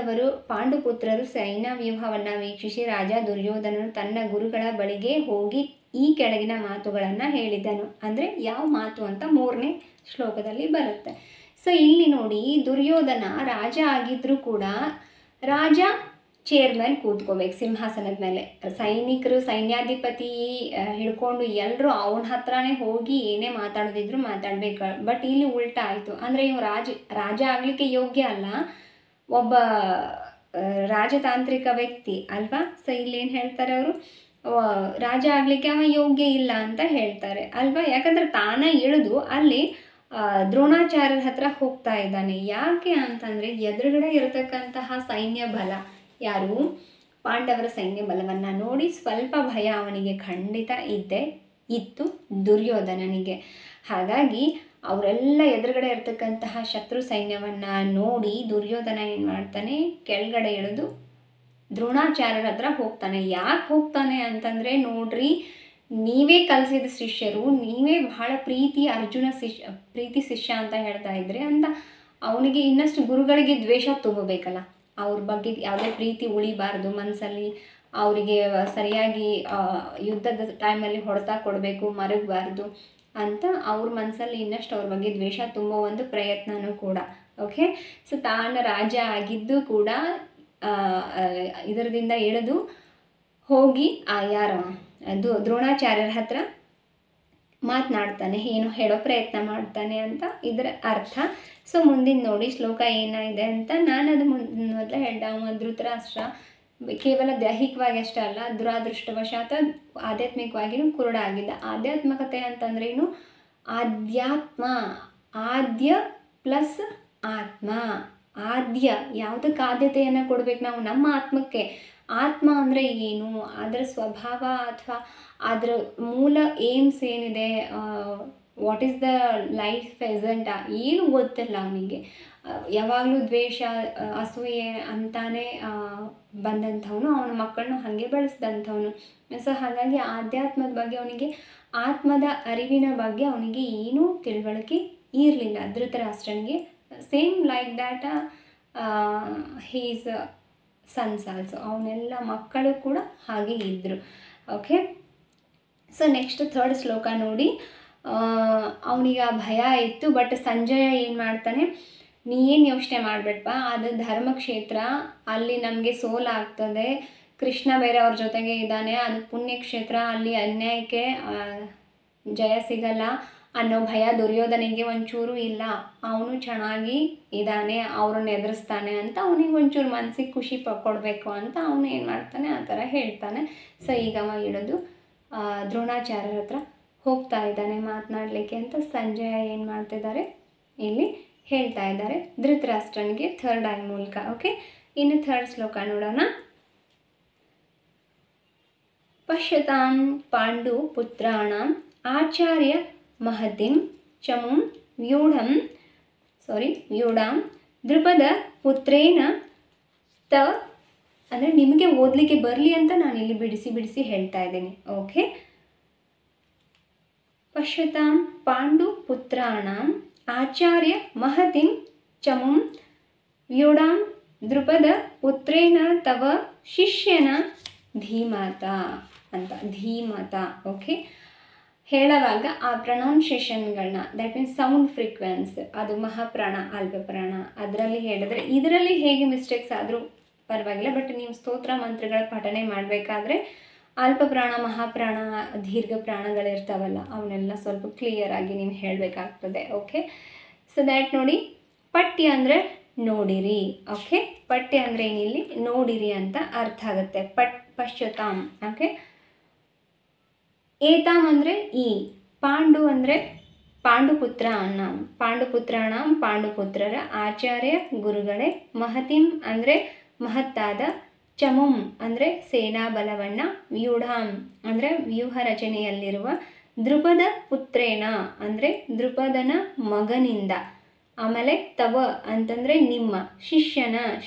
ಪಾಂಡುಪುತ್ರರು ಸೈನ್ಯ ವ್ಯೂಹವನ್ನು ವೀಕ್ಷಿಸಿ ರಾಜ ದುರ್ಯೋಧನನು ತನ್ನ ಗುರುಗಳ ಬಳಿಗೆ ಹೋಗಿ ಈ ಕೆಳಗಿನ ಮಾತುಗಳನ್ನು ಹೇಳಿದನು. ಅಂದರೆ ಯಾವ ಮಾತು ಅಂತ 3ನೇ ಶ್ಲೋಕದಲ್ಲಿ ಬರುತ್ತೆ. ಸೊ ಇಲ್ಲಿ ನೋಡಿ, ದುರ್ಯೋಧನ ರಾಜ ಆಗಿದ್ರೂ ಕೂಡ ರಾಜ ಚೇರ್ ಮೇಲೆ ಕೂತ್ಕೋಬೇಕು, ಸಿಂಹಾಸನದ ಮೇಲೆ. ಸೈನಿಕರು, ಸೈನ್ಯಾಧಿಪತಿ ಹಿಡ್ಕೊಂಡು ಎಲ್ಲರೂ ಅವನ ಹತ್ರನೇ ಹೋಗಿ ಏನೇ ಮಾತಾಡೋದಿದ್ರು ಮಾತಾಡಬೇಕು. ಬಟ್ ಇಲ್ಲಿ ಉಲ್ಟಾ ಆಯಿತು. ಅಂದರೆ ಇವು ರಾಜ ಆಗಲಿಕ್ಕೆ ಯೋಗ್ಯ ಅಲ್ಲ, ಒಬ್ಬ ರಾಜತಾಂತ್ರಿಕ ವ್ಯಕ್ತಿ ಅಲ್ವಾ. ಸೊ ಇಲ್ಲಿ ಏನು ಹೇಳ್ತಾರೆ ಅವರು, ರಾಜ ಆಗಲಿಕ್ಕೆ ಅವ ಯೋಗ್ಯ ಇಲ್ಲ ಅಂತ ಹೇಳ್ತಾರೆ ಅಲ್ವಾ. ಯಾಕಂದರೆ ತಾನೇ ಇಳಿದು ಅಲ್ಲಿ ದ್ರೋಣಾಚಾರ್ಯರ ಹತ್ರ ಹೋಗ್ತಾ ಇದ್ದಾನೆ. ಯಾಕೆ ಅಂತಂದರೆ ಎದುರುಗಡೆ ಇರತಕ್ಕಂತಹ ಸೈನ್ಯ ಬಲ, ಯಾರು ಪಾಂಡವರ ಸೈನ್ಯ ಬಲವನ್ನು ನೋಡಿ ಸ್ವಲ್ಪ ಭಯ ಅವನಿಗೆ ಖಂಡಿತ ಇತ್ತು ದುರ್ಯೋಧನನಿಗೆ. ಹಾಗಾಗಿ ಅವರೆಲ್ಲ ಎದುರುಗಡೆ ಇರತಕ್ಕಂತಹ ಶತ್ರು ಸೈನ್ಯವನ್ನು ನೋಡಿ ದುರ್ಯೋಧನ ಏನು ಮಾಡ್ತಾನೆ, ಕೆಳಗಡೆ ಇಳಿದು ದ್ರೋಣಾಚಾರ್ಯರ ಹತ್ರ ಹೋಗ್ತಾನೆ. ಯಾಕೆ ಹೋಗ್ತಾನೆ ಅಂತಂದರೆ, ನೋಡ್ರಿ, ನೀವೇ ಕಲಿಸಿದ ಶಿಷ್ಯರು, ನೀವೇ ಬಹಳ ಪ್ರೀತಿ ಶಿಷ್ಯ ಅಂತ ಹೇಳ್ತಾ ಇದ್ರಿ ಅಂತ ಅವನಿಗೆ ಇನ್ನಷ್ಟು ಗುರುಗಳಿಗೆ ದ್ವೇಷ ತುಂಬಬೇಕಲ್ಲ. ಅವ್ರ ಬಗ್ಗೆ ಯಾವುದೇ ಪ್ರೀತಿ ಉಳಿಬಾರ್ದು ಮನಸ್ಸಲ್ಲಿ. ಅವರಿಗೆ ಸರಿಯಾಗಿ ಯುದ್ಧದ ಟೈಮಲ್ಲಿ ಹೊಡೆತ ಕೊಡಬೇಕು, ಮರಗಬಾರ್ದು ಅಂತ ಅವ್ರ ಮನಸ್ಸಲ್ಲಿ ಇನ್ನಷ್ಟು ಅವ್ರ ಬಗ್ಗೆ ದ್ವೇಷ ತುಂಬೋ ಒಂದು ಪ್ರಯತ್ನನೂ ಕೂಡ. ಓಕೆ, ಸೊ ತಾನು ರಾಜ ಆಗಿದ್ದು ಕೂಡ ಇದರದಿಂದ ಇಳಿದು ಹೋಗಿ ದ್ರೋಣಾಚಾರ್ಯರ ಹತ್ರ ಮಾತನಾಡ್ತಾನೆ, ಏನು ಹೇಳೋ ಪ್ರಯತ್ನ ಮಾಡ್ತಾನೆ ಅಂತ ಇದರ ಅರ್ಥ. ಸೊ ಮುಂದಿನ ನೋಡಿ ಶ್ಲೋಕ ಏನಾಗಿದೆ ಅಂತ ನಾನು ಅದು ಮೊದಲೇ ಹೇಳ್ದ. ಧೃತರಾಷ್ಟ್ರ ಕೇವಲ ದೈಹಿಕವಾಗಿ ಅಷ್ಟೇ ಅಲ್ಲ, ದುರಾದೃಷ್ಟವಶಾತ್ ಆಧ್ಯಾತ್ಮಿಕವಾಗಿಯೂ ಕುರುಡಾಗಿದ್ದ. ಆಧ್ಯಾತ್ಮಿಕತೆ ಅಂತಂದ್ರೇನು, ಆಧ್ಯಾತ್ಮ, ಆದ್ಯ ಪ್ಲಸ್ ಆತ್ಮ. ಆದ್ಯ ಯಾವುದಕ್ಕೆ ಆದ್ಯತೆಯನ್ನು ಕೊಡಬೇಕು ನಾವು, ನಮ್ಮ ಆತ್ಮಕ್ಕೆ. ಆತ್ಮ ಅಂದರೆ ಏನು, ಅದರ ಸ್ವಭಾವ ಅಥವಾ ಅದರ ಮೂಲ ಏಮ್ಸ್ ಏನಿದೆ, ವಾಟ್ ಈಸ್ ದ ಲೈಫ್ ಎಸೆಂಟ್, ಏನು ಗೊತ್ತಿಲ್ಲ ಅವನಿಗೆ. ಯಾವಾಗಲೂ ದ್ವೇಷ, ಅಸೂಯೆ ಅಂತಾನೆ ಬಂದಂಥವನು, ಅವನ ಮಕ್ಕಳನ್ನು ಹಾಗೆ ಬೆಳೆಸಿದಂಥವನು. ಸೊ ಹಾಗಾಗಿ ಆಧ್ಯಾತ್ಮದ ಬಗ್ಗೆ ಅವನಿಗೆ, ಆತ್ಮದ ಅರಿವಿನ ಬಗ್ಗೆ ಅವನಿಗೆ ಏನೂ ತಿಳುವಳಿಕೆ ಇರಲಿಲ್ಲ ಧೃತರಾಷ್ಟ್ರನಿಗೆ. Same like that he's sons also, ಅವನೆಲ್ಲ ಮಕ್ಕಳು ಕೂಡ ಹಾಗೆ ಇದ್ದರು. ಓಕೆ, ಸೊ ನೆಕ್ಸ್ಟ್ 3rd ಶ್ಲೋಕ ನೋಡಿ. ಅವನಿಗೆ ಆ ಭಯ ಇತ್ತು. ಬಟ್ ಸಂಜಯ ಏನು ಮಾಡ್ತಾನೆ, ನೀ ಏನು ಯೋಚನೆ ಮಾಡಬೇಡಪ್ಪ, ಅದು ಧರ್ಮಕ್ಷೇತ್ರ, ಅಲ್ಲಿ ನಮಗೆ ಸೋಲಾಗ್ತದೆ. ಕೃಷ್ಣ ಬೇರೆ ಅವ್ರ ಜೊತೆಗೆ ಇದ್ದಾನೆ, ಅದು ಪುಣ್ಯಕ್ಷೇತ್ರ, ಅಲ್ಲಿ ಅನ್ಯಾಯಕ್ಕೆ ಜಯ ಸಿಗಲ್ಲ ಅನ್ನೋ ಭಯ ದುರ್ಯೋಧನಿಗೆ ಒಂಚೂರು ಇಲ್ಲ. ಅವನು ಚೆನ್ನಾಗಿ ಇದ್ದಾನೆ, ಅವ್ರನ್ನ ಎದುರಿಸ್ತಾನೆ ಅಂತ ಅವನಿಗೆ ಒಂಚೂರು ಮನಸ್ಸಿಗೆ ಖುಷಿ ಕೊಡಬೇಕು ಅಂತ ಅವನು ಏನು ಮಾಡ್ತಾನೆ, ಆ ಥರ ಹೇಳ್ತಾನೆ. ಸೊ ಈಗ ಅವ ಇಳಿದು ದ್ರೋಣಾಚಾರ್ಯರ ಹತ್ರ ಹೋಗ್ತಾ ಇದ್ದಾನೆ ಮಾತನಾಡಲಿಕ್ಕೆ ಅಂತ ಸಂಜಯ ಏನು ಮಾಡ್ತಿದ್ದಾರೆ ಇಲ್ಲಿ ಹೇಳ್ತಾ ಇದ್ದಾರೆ ಧೃತರಾಷ್ಟ್ರನಿಗೆ 3rd ಐ ಮೂಲಕ. ಓಕೆ, ಇನ್ನು 3rd ಶ್ಲೋಕ ನೋಡೋಣ. ಪಶ್ಯತಾಂ ಪಾಂಡು ಪುತ್ರಾಣಾಂ ಆಚಾರ್ಯ ಮಹತಿಂ ಚಮುಂ ವ್ಯೂಢಾಂ ದೃಪದ ಪುತ್ರೇನ ಅಂದರೆ ನಿಮಗೆ ಓದಲಿಕ್ಕೆ ಬರಲಿ ಅಂತ ನಾನು ಇಲ್ಲಿ ಬಿಡಿಸಿ ಹೇಳ್ತಾ ಇದ್ದೀನಿ. ಓಕೆ, ಪಶ್ಯತಾಂ ಪಾಂಡು ಪುತ್ರಾಣಾಂ ಆಚಾರ್ಯ ಮಹತಿಂ ಚಮುಂ ವ್ಯೂಢಾಂ ದೃಪದ ಪುತ್ರೇನ ತವ ಶಿಷ್ಯನ ಧೀಮತ ಅಂತ. ಧೀಮತ, ಓಕೆ, ಹೇಳುವಾಗ ಆ ಪ್ರೊನೌನ್ಸಿಯೇಷನ್ಗಳನ್ನ, ದ್ಯಾಟ್ ಮೀನ್ಸ್ ಸೌಂಡ್ ಫ್ರೀಕ್ವೆನ್ಸ್, ಅದು ಮಹಾಪ್ರಾಣ ಅಲ್ಪಪ್ರಾಣ ಅದರಲ್ಲಿ ಹೇಳಿದ್ರೆ, ಇದರಲ್ಲಿ ಹೇಗೆ ಮಿಸ್ಟೇಕ್ಸ್ ಆದರೂ ಪರವಾಗಿಲ್ಲ. ಬಟ್ ನೀವು ಸ್ತೋತ್ರ ಮಂತ್ರಗಳ ಪಠನೆ ಮಾಡಬೇಕಾದ್ರೆ ಅಲ್ಪಪ್ರಾಣ, ಮಹಾಪ್ರಾಣ, ದೀರ್ಘ ಪ್ರಾಣಗಳಿರ್ತಾವಲ್ಲ ಅವನ್ನೆಲ್ಲ ಸ್ವಲ್ಪ ಕ್ಲಿಯರಾಗಿ ನೀವು ಹೇಳಬೇಕಾಗ್ತದೆ. ಓಕೆ, ಸೊ ದ್ಯಾಟ್ ನೋಡಿ. ಪಠ್ಯ ಅಂದರೆ ನೋಡಿರಿ. ಓಕೆ, ಪಠ್ಯ ಅಂದರೆ ಏನಿಲ್ಲಿ ನೋಡಿರಿ ಅಂತ ಅರ್ಥ ಆಗುತ್ತೆ. ಪಶ್ಯತಾಂ. ಓಕೆ, ಏತಾಂ ಅಂದರೆ ಈ, ಪಾಂಡು ಅಂದರೆ ಪಾಂಡುಪುತ್ರಾಣಂ, ಪಾಂಡುಪುತ್ರರ ಆಚಾರ್ಯ ಗುರುಗಳೇ, ಮಹತಿಂ ಅಂದರೆ ಮಹತ್ತಾದ, ಚಮುಂ ಅಂದರೆ ಸೇನಾ ಬಲವನ್ನು, ವ್ಯೂಢಾಂ ಅಂದರೆ ವ್ಯೂಹ ರಚನೆಯಲ್ಲಿರುವ, ದೃಪದ ಪುತ್ರೇನ ಅಂದರೆ ದೃಪದನ ಮಗನಿಂದ, ಆಮೇಲೆ ತವ ಅಂತಂದರೆ ನಿಮ್ಮ,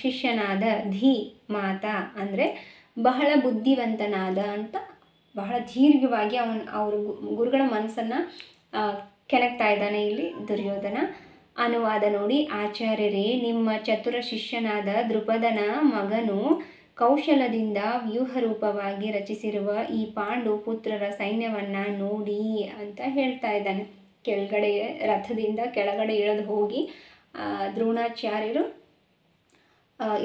ಶಿಷ್ಯನಾದ, ಧೀ ಮಾತಾ ಅಂದರೆ ಬಹಳ ಬುದ್ಧಿವಂತನಾದ ಅಂತ ಬಹಳ ದೀರ್ಘವಾಗಿ ಅವ್ರ ಗುರುಗಳ ಮನಸ್ಸನ್ನು ಕೆಣಕ್ತಾ ಇದ್ದಾನೆ ಇಲ್ಲಿ ದುರ್ಯೋಧನ. ಅನುವಾದ ನೋಡಿ. ಆಚಾರ್ಯರೇ, ನಿಮ್ಮ ಚತುರ ಶಿಷ್ಯನಾದ ದ್ರುಪದನ ಮಗನು ಕೌಶಲದಿಂದ ವ್ಯೂಹರೂಪವಾಗಿ ರಚಿಸಿರುವ ಈ ಪಾಂಡು ಪುತ್ರರ ಸೈನ್ಯವನ್ನು ನೋಡಿ ಅಂತ ಹೇಳ್ತಾ ಇದ್ದಾನೆ. ಕೆಳಗಡೆ ರಥದಿಂದ ಕೆಳಗಡೆ ಇಳಿದು ಹೋಗಿ ದ್ರೋಣಾಚಾರ್ಯರು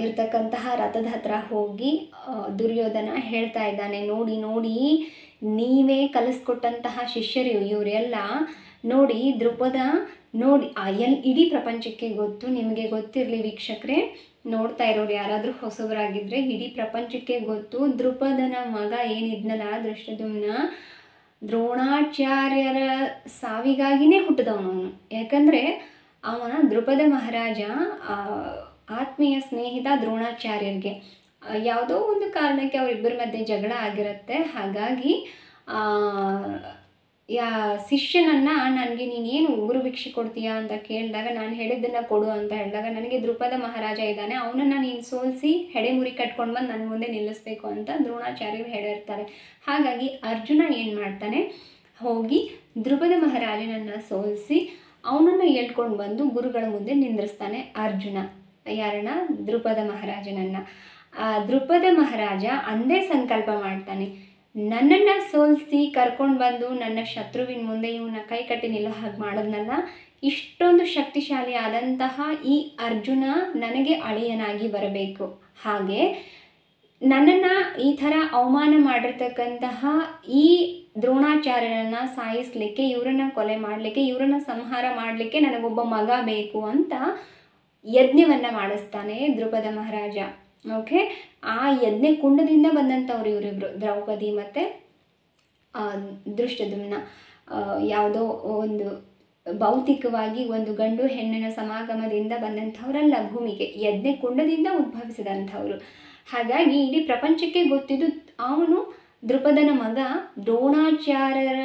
ಇರ್ತಕ್ಕಂತಹ ರಥದ ಹತ್ರ ಹೋಗಿ ದುರ್ಯೋಧನ ಹೇಳ್ತಾ ಇದ್ದಾನೆ, ನೋಡಿ ನೋಡಿ ನೀವೇ ಕಲಿಸ್ಕೊಟ್ಟಂತಹ ಶಿಷ್ಯರು ಇವರೆಲ್ಲ ನೋಡಿ. ದ್ರುಪದ ನೋಡಿ ಇಡೀ ಪ್ರಪಂಚಕ್ಕೆ ಗೊತ್ತು, ನಿಮಗೆ ಗೊತ್ತಿರಲಿ ವೀಕ್ಷಕರೇ, ನೋಡ್ತಾ ಇರೋರು ಯಾರಾದರೂ ಹೊಸಬರಾಗಿದ್ದರೆ ಇಡೀ ಪ್ರಪಂಚಕ್ಕೆ ಗೊತ್ತು, ದ್ರುಪದನ ಮಗ ಏನಿದ್ನಲ್ಲ ದೃಷ್ಟದ್ಯುಮ್ನ, ದ್ರೋಣಾಚಾರ್ಯರ ಸಾವಿಗಾಗಿನೇ ಹುಟ್ಟಿದವನು ಅವನು. ಯಾಕಂದರೆ ದ್ರುಪದ ಮಹಾರಾಜ ಆತ್ಮೀಯ ಸ್ನೇಹಿತ ದ್ರೋಣಾಚಾರ್ಯರಿಗೆ. ಯಾವುದೋ ಒಂದು ಕಾರಣಕ್ಕೆ ಅವರಿಬ್ಬರ ಮಧ್ಯೆ ಜಗಳ ಆಗಿರುತ್ತೆ. ಹಾಗಾಗಿ ಶಿಷ್ಯನನ್ನು ನನಗೆ ನೀನೇನು ಉಗುರು ಭಿಕ್ಷೆ ಕೊಡ್ತೀಯಾ ಅಂತ ಕೇಳಿದಾಗ, ನಾನು ಹೇಳಿದ್ದನ್ನು ಕೊಡು ಅಂತ ಹೇಳಿದಾಗ, ನನಗೆ ದ್ರುಪದ ಮಹಾರಾಜ ಇದ್ದಾನೆ, ಅವನನ್ನು ನೀನು ಸೋಲಿಸಿ ಹೆಡೆ ಮುರಿ ಕಟ್ಕೊಂಡು ಬಂದು ನನ್ನ ಮುಂದೆ ನಿಲ್ಲಿಸ್ಬೇಕು ಅಂತ ದ್ರೋಣಾಚಾರ್ಯರು ಹೇಳಿರ್ತಾರೆ. ಹಾಗಾಗಿ ಅರ್ಜುನ ಏನು ಮಾಡ್ತಾನೆ, ಹೋಗಿ ದ್ರುಪದ ಮಹಾರಾಜನನ್ನು ಸೋಲಿಸಿ ಅವನನ್ನು ಹೇಳ್ಕೊಂಡು ಬಂದು ಗುರುಗಳ ಮುಂದೆ ನಿಂದ್ರಿಸ್ತಾನೆ ಅರ್ಜುನ. ಯಾರನ್ನ? ದ್ರುಪದ ಮಹಾರಾಜನನ್ನು. ದ್ರುಪದ ಮಹಾರಾಜ ಅಂದೇ ಸಂಕಲ್ಪ ಮಾಡ್ತಾನೆ, ನನ್ನನ್ನು ಸೋಲಿಸಿ ಕರ್ಕೊಂಡು ಬಂದು ನನ್ನ ಶತ್ರುವಿನ ಮುಂದೆ ಇವನ್ನ ಕೈ ಕಟ್ಟಿ ನಿಲ್ಲೋ ಹಾಗೆ ಮಾಡೋದ್ನಲ್ಲ, ಇಷ್ಟೊಂದು ಶಕ್ತಿಶಾಲಿ ಆದಂತಹ ಈ ಅರ್ಜುನ ನನಗೆ ಅಳಿಯನಾಗಿ ಬರಬೇಕು. ಹಾಗೆ ನನ್ನನ್ನು ಈ ಥರ ಅವಮಾನ ಮಾಡಿರ್ತಕ್ಕಂತಹ ಈ ದ್ರೋಣಾಚಾರ್ಯರನ್ನು ಸಾಯಿಸಲಿಕ್ಕೆ, ಇವರನ್ನು ಕೊಲೆ ಮಾಡಲಿಕ್ಕೆ, ಇವರನ್ನು ಸಂಹಾರ ಮಾಡಲಿಕ್ಕೆ ನನಗೊಬ್ಬ ಮಗ ಬೇಕು ಅಂತ ಯಜ್ಞವನ್ನು ಮಾಡಿಸ್ತಾನೆ ದ್ರುಪದ ಮಹಾರಾಜ. ಓಕೆ, ಆ ಯಜ್ಞ ಕುಂಡದಿಂದ ಬಂದಂಥವ್ರು ಇವರಿಬ್ಬರು, ದ್ರೌಪದಿ ಮತ್ತು ದೃಷ್ಟದ್ಯುಮ್ನ. ಯಾವುದೋ ಒಂದು ಭೌತಿಕವಾಗಿ ಒಂದು ಗಂಡು ಹೆಣ್ಣಿನ ಸಮಾಗಮದಿಂದ ಬಂದಂಥವರಲ್ಲ, ಭೂಮಿಗೆ ಯಜ್ಞ ಕುಂಡದಿಂದ ಉದ್ಭವಿಸಿದಂಥವ್ರು. ಹಾಗಾಗಿ ಇಡೀ ಪ್ರಪಂಚಕ್ಕೆ ಗೊತ್ತಿದ್ದು ಅವನು ದ್ರುಪದನ ಮಗ ದ್ರೋಣಾಚಾರ್ಯರ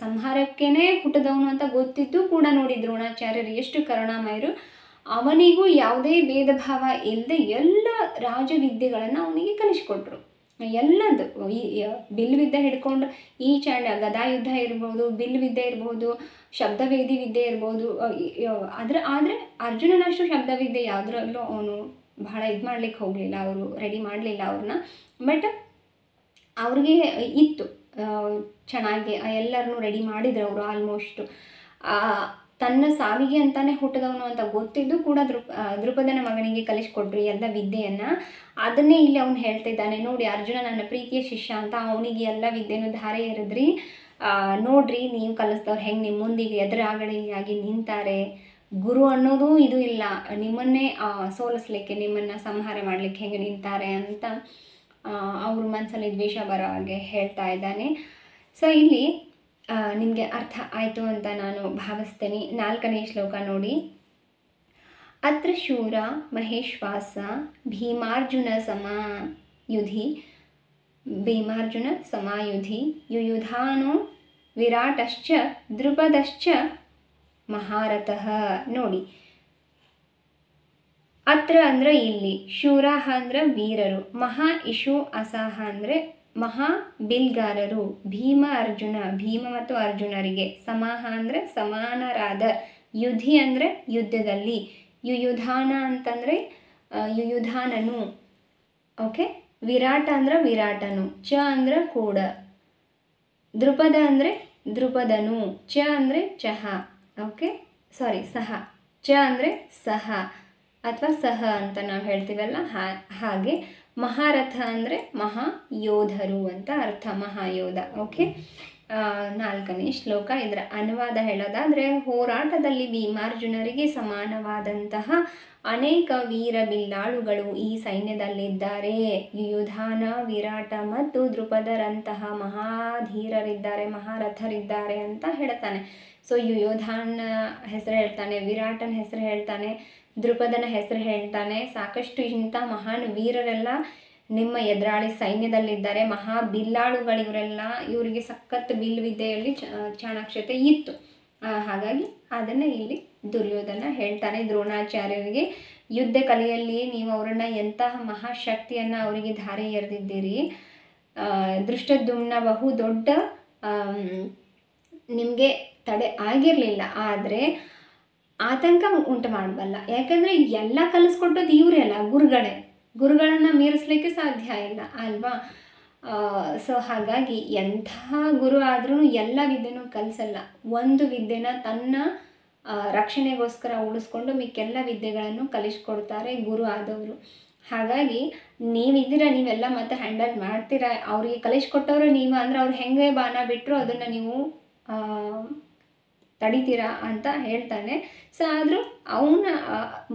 ಸಂಹಾರಕ್ಕೇ ಹುಟ್ಟಿದವನು ಅಂತ ಗೊತ್ತಿದ್ದು ಕೂಡ ನೋಡಿ ದ್ರೋಣಾಚಾರ್ಯರು ಎಷ್ಟು ಕರುಣಾಮಯರು. ಅವನಿಗೂ ಯಾವುದೇ ಭೇದ ಭಾವ ಇಲ್ಲದೆ ಎಲ್ಲ ರಾಜವಿದ್ಯೆಗಳನ್ನು ಅವನಿಗೆ ಕಲಿಸ್ಕೊಟ್ರು. ಎಲ್ಲದು ಬಿಲ್ವಿದ್ಯೆ ಹಿಡ್ಕೊಂಡು ಈ ಗದಾಯುದ್ಧ ಇರ್ಬೋದು, ಬಿಲ್ವಿದ್ಯೆ ಇರ್ಬೋದು, ಶಬ್ದವೇದಿ ವಿದ್ಯೆ ಇರ್ಬೋದು. ಆದರೆ ಅರ್ಜುನನಷ್ಟು ಶಬ್ದವಿದ್ಯೆ ಯಾವುದ್ರಲ್ಲೂ ಅವನು ಬಹಳ ಇದು ಮಾಡ್ಲಿಕ್ಕೆ ಹೋಗಲಿಲ್ಲ, ಅವರು ರೆಡಿ ಮಾಡಲಿಲ್ಲ ಅವ್ರನ್ನ. ಬಟ್ ಅವ್ರಿಗೆ ಇತ್ತು ಚೆನ್ನಾಗಿ, ಎಲ್ಲರನ್ನೂ ರೆಡಿ ಮಾಡಿದ್ರು ಅವರು. ಆಲ್ಮೋಸ್ಟು ತನ್ನ ಸಾವಿಗೆ ಅಂತಾನೆ ಹುಟ್ಟಿದವನು ಅಂತ ಗೊತ್ತಿದ್ದು ಕೂಡ ದ್ರುಪದನ ಮಗನಿಗೆ ಕಲಿಸ್ಕೊಟ್ರು ಎಲ್ಲ ವಿದ್ಯೆಯನ್ನು. ಅದನ್ನೇ ಇಲ್ಲಿ ಅವನು ಹೇಳ್ತಿದ್ದಾನೆ, ನೋಡಿ ಅರ್ಜುನ ನನ್ನ ಪ್ರೀತಿಯ ಶಿಷ್ಯ ಅಂತ, ಅವನಿಗೆ ಎಲ್ಲ ವಿದ್ಯೆನೂ ಧಾರೆ ಎರೆದ್ರಿ, ನೋಡ್ರಿ ನೀವು ಕಲಿಸ್ದವ್ರು ಹೆಂಗೆ ನಿಮ್ಮ ಮುಂದಿಗೆ ಎದುರಾಗಡಿಯಾಗಿ ನಿಂತಾರೆ. ಗುರು ಅನ್ನೋದು ಇದು ಇಲ್ಲ, ನಿಮ್ಮನ್ನೇ ಸೋಲಿಸ್ಲಿಕ್ಕೆ, ನಿಮ್ಮನ್ನು ಸಂಹಾರ ಮಾಡಲಿಕ್ಕೆ ಹೆಂಗೆ ನಿಂತಾರೆ ಅಂತ ಅವ್ರ ಮನಸ್ಸಲ್ಲಿ ದ್ವೇಷ ಬರೋ ಹಾಗೆ ಹೇಳ್ತಾ ಇದ್ದಾನೆ. ಸೊ ಇಲ್ಲಿ ನಿಮಗೆ ಅರ್ಥ ಆಯಿತು ಅಂತ ನಾನು ಭಾವಿಸ್ತೇನೆ. 4ನೇ ಶ್ಲೋಕ ನೋಡಿ. ಅತ್ರ ಶೂರ ಮಹೇಶ್ವಾಸ ಭೀಮಾರ್ಜುನ ಸಮಾಯುಧಿ ಯುಯುಧಾನೋ ವಿರಾಟಶ್ಚ ದ್ರುಪದಶ್ಚ ಮಹಾರಥಃ. ನೋಡಿ, ಅತ್ರ ಅಂದರೆ ಇಲ್ಲಿ, ಶೂರಾಹ ಅಂದರೆ ವೀರರು, ಮಹಾ ಇಶು ಅಸಾಹ ಅಂದರೆ ಮಹಾ ಬಿಲ್ಗಾರರು, ಭೀಮ ಮತ್ತು ಅರ್ಜುನರಿಗೆ, ಸಮಾಹ ಅಂದರೆ ಸಮಾನರಾದ, ಯುಧಿ ಅಂದರೆ ಯುದ್ಧದಲ್ಲಿ, ಯುಯುಧಾನ ಅಂತಂದರೆ ಯುಯುಧಾನನು. ಓಕೆ, ವಿರಾಟ ಅಂದರೆ ವಿರಾಟನು, ಚ ಅಂದರೆ ಕೂಡ, ದ್ರುಪದ ಅಂದರೆ ದ್ರುಪದನು, ಚ ಅಂದರೆ ಚಹ. ಓಕೆ, ಸಹ, ಚ ಅಂದರೆ ಸಹ ಅಥವಾ ಸಹ ಅಂತ ನಾವು ಹೇಳ್ತೀವಲ್ಲ, ಹಾಗೆ ಮಹಾರಥ ಅಂದರೆ ಮಹಾಯೋಧರು ಅಂತ ಅರ್ಥ, ಮಹಾಯೋಧ. ಓಕೆ, 4ನೇ ಶ್ಲೋಕ. ಇದರ ಅನುವಾದ ಹೇಳೋದಾದರೆ, ಹೋರಾಟದಲ್ಲಿ ಭೀಮಾರ್ಜುನರಿಗೆ ಸಮಾನವಾದಂತಹ ಅನೇಕ ವೀರ ಬಿಲ್ಲಾಳುಗಳು ಈ ಸೈನ್ಯದಲ್ಲಿದ್ದಾರೆ. ಯುಯುಧಾನ, ವಿರಾಟ ಮತ್ತು ದ್ರುಪದರಂತಹ ಮಹಾಧೀರರಿದ್ದಾರೆ, ಮಹಾರಥರಿದ್ದಾರೆ ಅಂತ ಹೇಳ್ತಾನೆ. ಸೊ ಯುಯುಧಾನ ಹೆಸರು ಹೇಳ್ತಾನೆ, ವಿರಾಟನ ಹೆಸರು ಹೇಳ್ತಾನೆ, ದ್ರುಪದನ ಹೆಸರು ಹೇಳ್ತಾನೆ. ಸಾಕಷ್ಟು ಇಂಥ ಮಹಾನ್ ವೀರರೆಲ್ಲ ನಿಮ್ಮ ಎದುರಾಳಿ ಸೈನ್ಯದಲ್ಲಿದ್ದಾರೆ, ಮಹಾ ಬಿಲ್ಲಾಳುಗಳಿವರೆಲ್ಲ. ಇವರಿಗೆ ಸಖತ್ ಬಿಲ್ ವಿದ್ಯೆಯಲ್ಲಿ ಚಾಣಾಕ್ಷತೆ ಇತ್ತು. ಹಾಗಾಗಿ ಅದನ್ನು ಇಲ್ಲಿ ದುರ್ಯೋಧನ ಹೇಳ್ತಾನೆ ದ್ರೋಣಾಚಾರ್ಯರಿಗೆ, ಯುದ್ಧ ಕಲೆಯಲ್ಲಿ ನೀವು ಅವರನ್ನು ಎಂತಹ ಮಹಾಶಕ್ತಿಯನ್ನು ಅವರಿಗೆ ಧಾರೆ ಎರೆದಿದ್ದೀರಿ. ದೃಷ್ಟದ್ಯುಮ್ನ ಬಹು ದೊಡ್ಡ ನಿಮಗೆ ತಡೆ ಆಗಿರಲಿಲ್ಲ, ಆದರೆ ಆತಂಕ ಉಂಟು ಮಾಡಬಲ್ಲ. ಯಾಕಂದರೆ ಎಲ್ಲ ಕಲಿಸ್ಕೊಟ್ಟದ್ದು ಇವರೇ ಅಲ್ಲ, ಗುರುಗಳನ್ನು ಮೀರಿಸ್ಲಿಕ್ಕೆ ಸಾಧ್ಯ ಇಲ್ಲ ಅಲ್ವಾ. ಸೊ ಹಾಗಾಗಿ ಎಂತಹ ಗುರು ಆದ್ರೂ ಎಲ್ಲ ವಿದ್ಯೆನೂ ಕಲಿಸಲ್ಲ. ಒಂದು ವಿದ್ಯೆನ ತನ್ನ ರಕ್ಷಣೆಗೋಸ್ಕರ ಉಳಿಸ್ಕೊಂಡು ಮಿಕ್ಕೆಲ್ಲ ವಿದ್ಯೆಗಳನ್ನು ಕಲಿಸ್ಕೊಡ್ತಾರೆ ಗುರು ಆದವರು. ಹಾಗಾಗಿ ನೀವಿದ್ದೀರ, ನೀವೆಲ್ಲ ಮತ್ತೆ ಹ್ಯಾಂಡಲ್ ಮಾಡ್ತೀರಾ. ಅವ್ರಿಗೆ ಕಲಿಸ್ಕೊಟ್ಟವರು ನೀವು ಅಂದರೆ ಅವ್ರು ಹೆಂಗೆ ಬಾಣ ಬಿಟ್ಟರು ಅದನ್ನು ನೀವು ತಡಿತೀರಾ ಅಂತ ಹೇಳ್ತಾನೆ. ಸೊ ಆದರೂ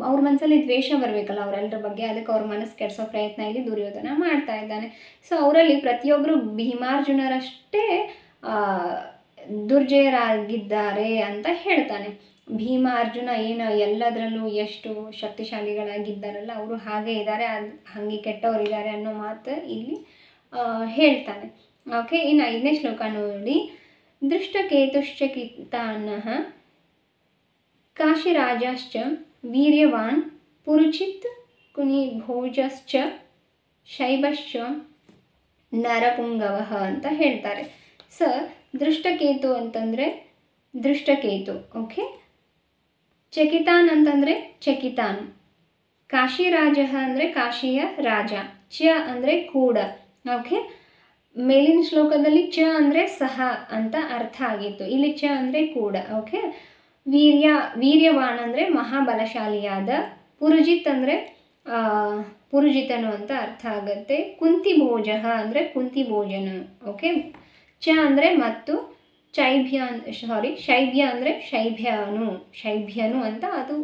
ಅವ್ರ ಮನಸ್ಸಲ್ಲಿ ದ್ವೇಷ ಬರಬೇಕಲ್ಲ ಅವರೆಲ್ಲರ ಬಗ್ಗೆ, ಅದಕ್ಕೆ ಅವ್ರ ಮನಸ್ಸು ಕೆಡಿಸೋ ಪ್ರಯತ್ನ ಇಲ್ಲಿ ದುರ್ಯೋಧನ ಮಾಡ್ತಾ ಇದ್ದಾನೆ. ಸೊ ಅವರಲ್ಲಿ ಪ್ರತಿಯೊಬ್ಬರು ಭೀಮಾರ್ಜುನರಷ್ಟೇ ದುರ್ಜಯರಾಗಿದ್ದಾರೆ ಅಂತ ಹೇಳ್ತಾನೆ. ಭೀಮ ಅರ್ಜುನ ಏನು ಎಲ್ಲದರಲ್ಲೂ ಎಷ್ಟು ಶಕ್ತಿಶಾಲಿಗಳಾಗಿದ್ದಾರಲ್ಲ ಅವರು ಹಾಗೆ ಇದ್ದಾರೆ, ಹಾಗೆ ಕೆಟ್ಟವರಿದ್ದಾರೆ ಅನ್ನೋ ಮಾತು ಇಲ್ಲಿ ಹೇಳ್ತಾನೆ. ಓಕೆ, ಇನ್ನು 5ನೇ ಶ್ಲೋಕ ನೋಡಿ. ದೃಷ್ಟಕೇತುಶ್ಚಕಿತಾನಃ ಕಾಶಿರಾಜಶ್ಚ ವೀರ್ಯವಾನ್ ಪುರುಚಿತ್ ಕುನಿಭೋಜಶ್ಚ ಶೈಬಶ್ಚ ನರಪುಂಗವಃ ಅಂತ ಹೇಳ್ತಾರೆ. ದೃಷ್ಟಕೇತು ಅಂತಂದರೆ ದೃಷ್ಟಕೇತು. ಓಕೆ, ಚಕಿತಾನ್ ಅಂತಂದರೆ ಚಕಿತಾನ್, ಕಾಶಿರಾಜ ಅಂದರೆ ಕಾಶಿಯ ರಾಜ, ಚ ಅಂದರೆ ಕೂಡ. ಓಕೆ, ಮೇಲಿನ ಶ್ಲೋಕದಲ್ಲಿ ಚ ಅಂದರೆ ಸಹ ಅಂತ ಅರ್ಥ ಆಗಿತ್ತು, ಇಲ್ಲಿ ಚ ಅಂದರೆ ಕೂಡ. ಓಕೆ, ವೀರ್ಯವಾನ್ ಅಂದರೆ ಮಹಾಬಲಶಾಲಿಯಾದ, ಪುರುಜಿತ್ ಅಂದರೆ ಪುರುಜಿತನು ಅಂತ ಅರ್ಥ ಆಗುತ್ತೆ, ಕುಂತಿಭೋಜ ಅಂದರೆ ಕುಂತಿ ಭೋಜನ. ಓಕೆ, ಚ ಅಂದರೆ ಮತ್ತು, ಶೈಬ್ಯ ಅಂದರೆ ಶೈಬ್ಯನು ಅಂತ ಅದು